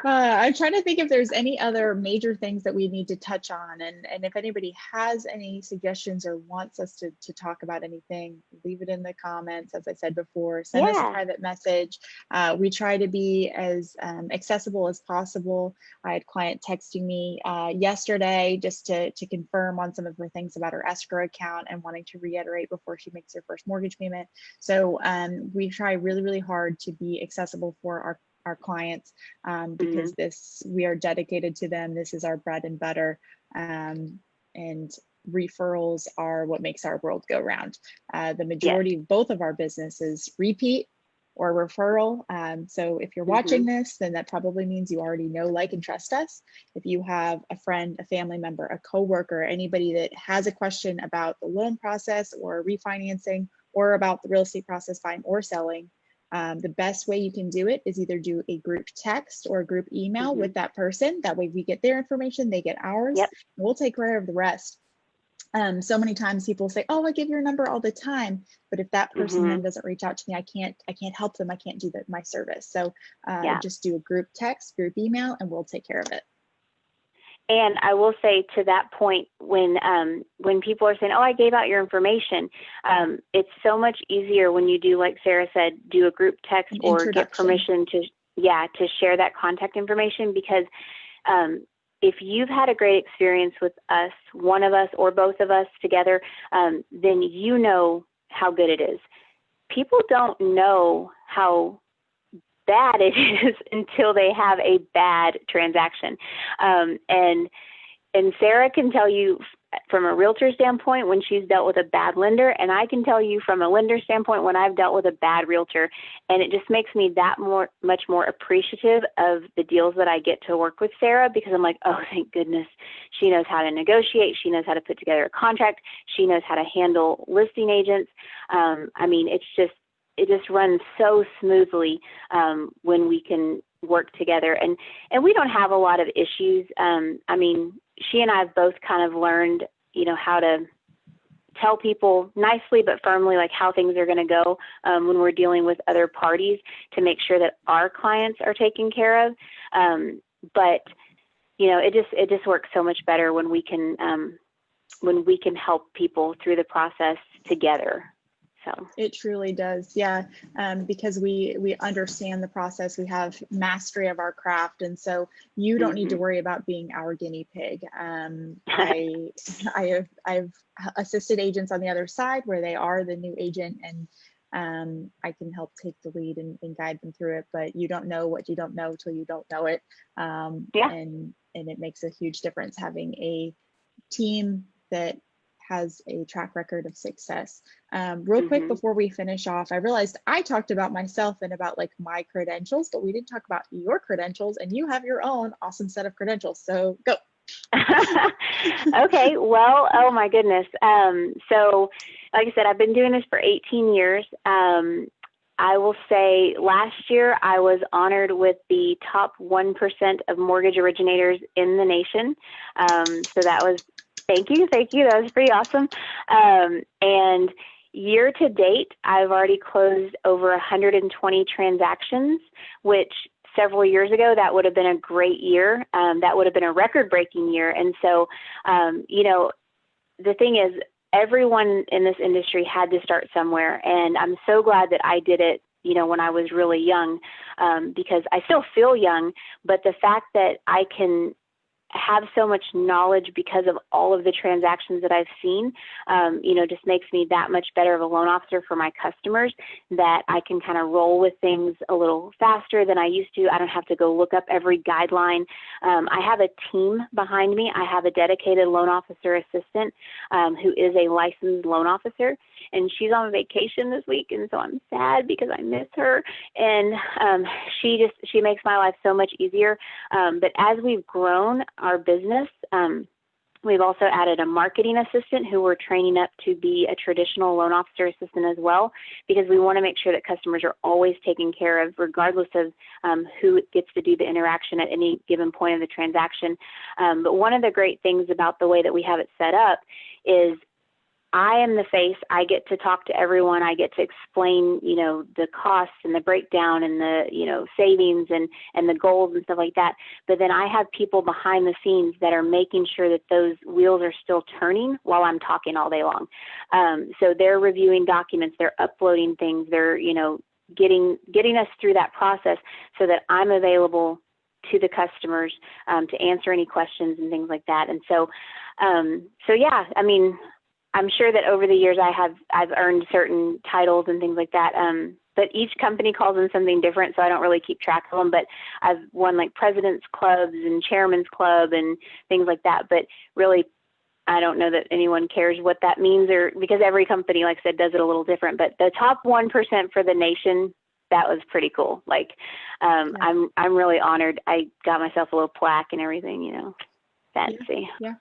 I'm trying to think if there's any other major things that we need to touch on. And if anybody has any suggestions or wants us to talk about anything, leave it in the comments. As I said before, send us a private message. We try to be as accessible as possible. I had a client texting me yesterday just to confirm on some of her things about her escrow account and wanting to reiterate before she makes her first mortgage payment. So we try really, really hard to be accessible for our clients because we are dedicated to them. This is our bread and butter, and referrals are what makes our world go round. The majority of both of our businesses repeat or referral. So if you're watching this, then that probably means you already know, like, and trust us. If you have a friend, a family member, a coworker, anybody that has a question about the loan process or refinancing or about the real estate process, buying or selling, the best way you can do it is either do a group text or a group email with that person. That way we get their information, they get ours, and we'll take care of the rest. So many times people say, oh, I give your number all the time. But if that person then doesn't reach out to me, I can't help them. I can't do my service. So just do a group text, group email, and we'll take care of it. And I will say to that point, when people are saying, oh, I gave out your information, it's so much easier when you do, like Sarah said, do a group text or get permission to share that contact information, because if you've had a great experience with us, one of us or both of us together, then you know how good it is. People don't know how bad it is until they have a bad transaction. And Sarah can tell you from a realtor standpoint when she's dealt with a bad lender, and I can tell you from a lender standpoint when I've dealt with a bad realtor. And it just makes me much more appreciative of the deals that I get to work with Sarah, because I'm like, oh, thank goodness. She knows how to negotiate. She knows how to put together a contract. She knows how to handle listing agents. I mean, it just runs so smoothly when we can work together, and we don't have a lot of issues. I mean, she and I have both kind of learned, how to tell people nicely but firmly, like, how things are going to go when we're dealing with other parties, to make sure that our clients are taken care of. But it just works so much better when we can help people through the process together. So it truly does. Yeah. Because we understand the process, we have mastery of our craft. And so you don't need to worry about being our guinea pig. I've assisted agents on the other side where they are the new agent, and I can help take the lead and guide them through it, but you don't know what you don't know till you don't know it. And it makes a huge difference having a team that has a track record of success. Real quick before we finish off, I realized I talked about myself and about like my credentials, but we didn't talk about your credentials, and you have your own awesome set of credentials. So go. Okay. Well, oh my goodness. So like I said, I've been doing this for 18 years. I will say last year I was honored with the top 1% of mortgage originators in the nation. So that was, Thank you. That was pretty awesome. And year to date, I've already closed over 120 transactions, which several years ago, that would have been a great year. That would have been a record-breaking year. And so, the thing is, everyone in this industry had to start somewhere. And I'm so glad that I did it, when I was really young, because I still feel young, but the fact that I can have so much knowledge because of all of the transactions that I've seen, just makes me that much better of a loan officer for my customers, that I can kind of roll with things a little faster than I used to. I don't have to go look up every guideline. I have a team behind me. I have a dedicated loan officer assistant who is a licensed loan officer, and she's on vacation this week, and so I'm sad because I miss her. And she makes my life so much easier. But as we've grown our business, we've also added a marketing assistant who we're training up to be a traditional loan officer assistant as well, because we want to make sure that customers are always taken care of, regardless of who gets to do the interaction at any given point of the transaction. But one of the great things about the way that we have it set up is I am the face. I get to talk to everyone. I get to explain, the costs and the breakdown and the, savings and the goals and stuff like that. But then I have people behind the scenes that are making sure that those wheels are still turning while I'm talking all day long. So they're reviewing documents, they're uploading things, they're, getting us through that process so that I'm available to the customers to answer any questions and things like that. And so yeah, I mean, I'm sure that over the years I've earned certain titles and things like that. But each company calls them something different, so I don't really keep track of them. But I've won like president's clubs and chairman's club and things like that. But really, I don't know that anyone cares what that means, or because every company, like I said, does it a little different. But the top 1% for the nation, that was pretty cool. Like, Yeah. I'm really honored. I got myself a little plaque and everything, fancy. Yeah.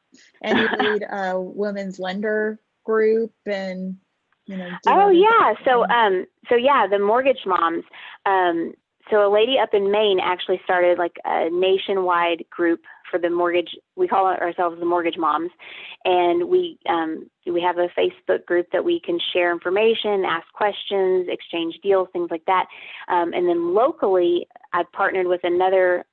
And you lead a women's lender group and, Oh yeah. So yeah, the mortgage moms. So a lady up in Maine actually started like a nationwide group for the mortgage. We call ourselves the mortgage moms. And we have a Facebook group that we can share information, ask questions, exchange deals, things like that. And then locally, I've partnered with another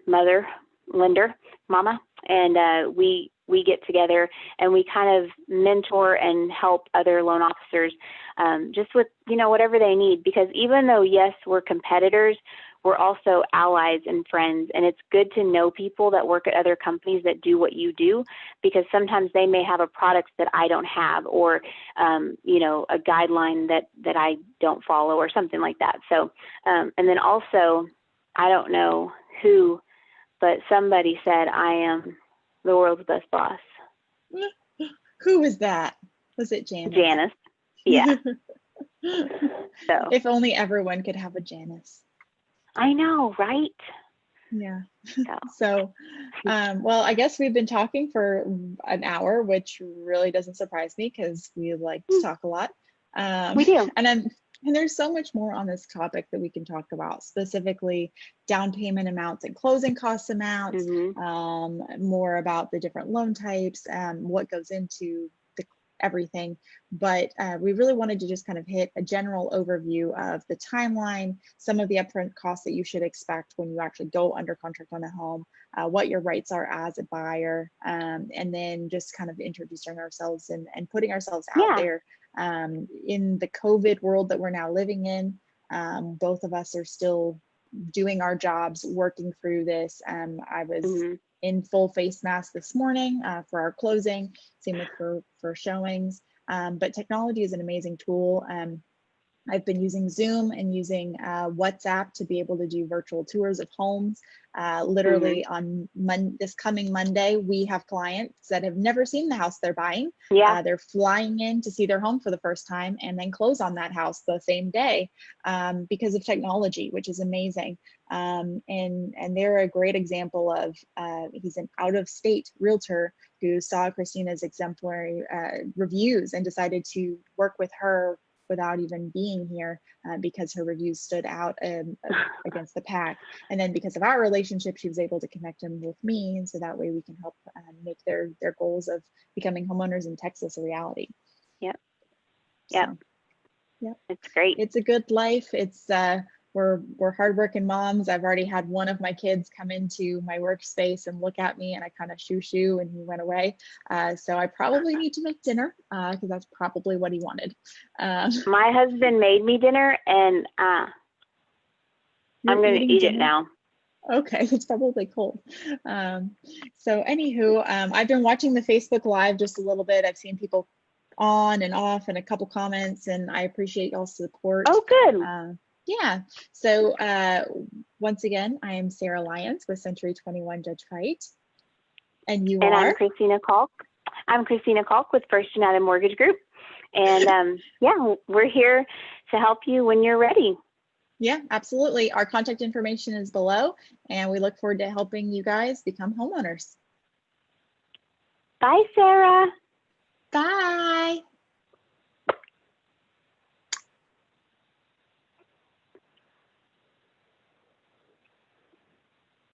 mama, and we get together and we kind of mentor and help other loan officers just with, whatever they need. Because even though, yes, we're competitors, we're also allies and friends. And it's good to know people that work at other companies that do what you do, because sometimes they may have a product that I don't have, or, a guideline that I don't follow or something like that. So, and then also, I don't know who, but somebody said I am the world's best boss. Who was that? Was it Janice? Janice. Yeah. So if only everyone could have a Janice. I know, right? Yeah. So, well, I guess we've been talking for an hour, which really doesn't surprise me because we like to talk a lot. We do. And there's so much more on this topic that we can talk about, specifically down payment amounts and closing cost amounts, more about the different loan types, what goes into everything. But we really wanted to just kind of hit a general overview of the timeline, some of the upfront costs that you should expect when you actually go under contract on a home, what your rights are as a buyer, and then just kind of introducing ourselves and putting ourselves out there. In the COVID world that we're now living in, both of us are still doing our jobs, working through this. I was in full face mask this morning for our closing, same with for showings. But technology is an amazing tool. I've been using Zoom and using WhatsApp to be able to do virtual tours of homes. Literally on this coming Monday, we have clients that have never seen the house they're buying. They're flying in to see their home for the first time and then close on that house the same day because of technology, which is amazing. And they're a great example of, he's an out-of-state realtor who saw Christina's exemplary reviews and decided to work with her without even being here because her reviews stood out against the pack. And then because of our relationship, she was able to connect him with me. And so that way we can help make their goals of becoming homeowners in Texas a reality. Yep. So, yeah, it's great. It's a good life. It's we're hardworking moms. I've already had one of my kids come into my workspace and look at me, and I kind of shoo and he went away. So I probably need to make dinner because that's probably what he wanted. My husband made me dinner, and I'm going to eat it now. Okay, it's probably cold. Um, so anywho, I've been watching the Facebook Live just a little bit. I've seen people on and off and a couple comments, and I appreciate y'all's support. Oh, good. Uh, yeah, so once again, I am Sarah Lyons with Century 21 Judge Fite, and you And I'm are? Cristina Calk. I'm Cristina Calk with First United Mortgage Group. And yeah, we're here to help you when you're ready. Yeah, absolutely. Our contact information is below, and we look forward to helping you guys become homeowners. Bye, Sarah. Bye.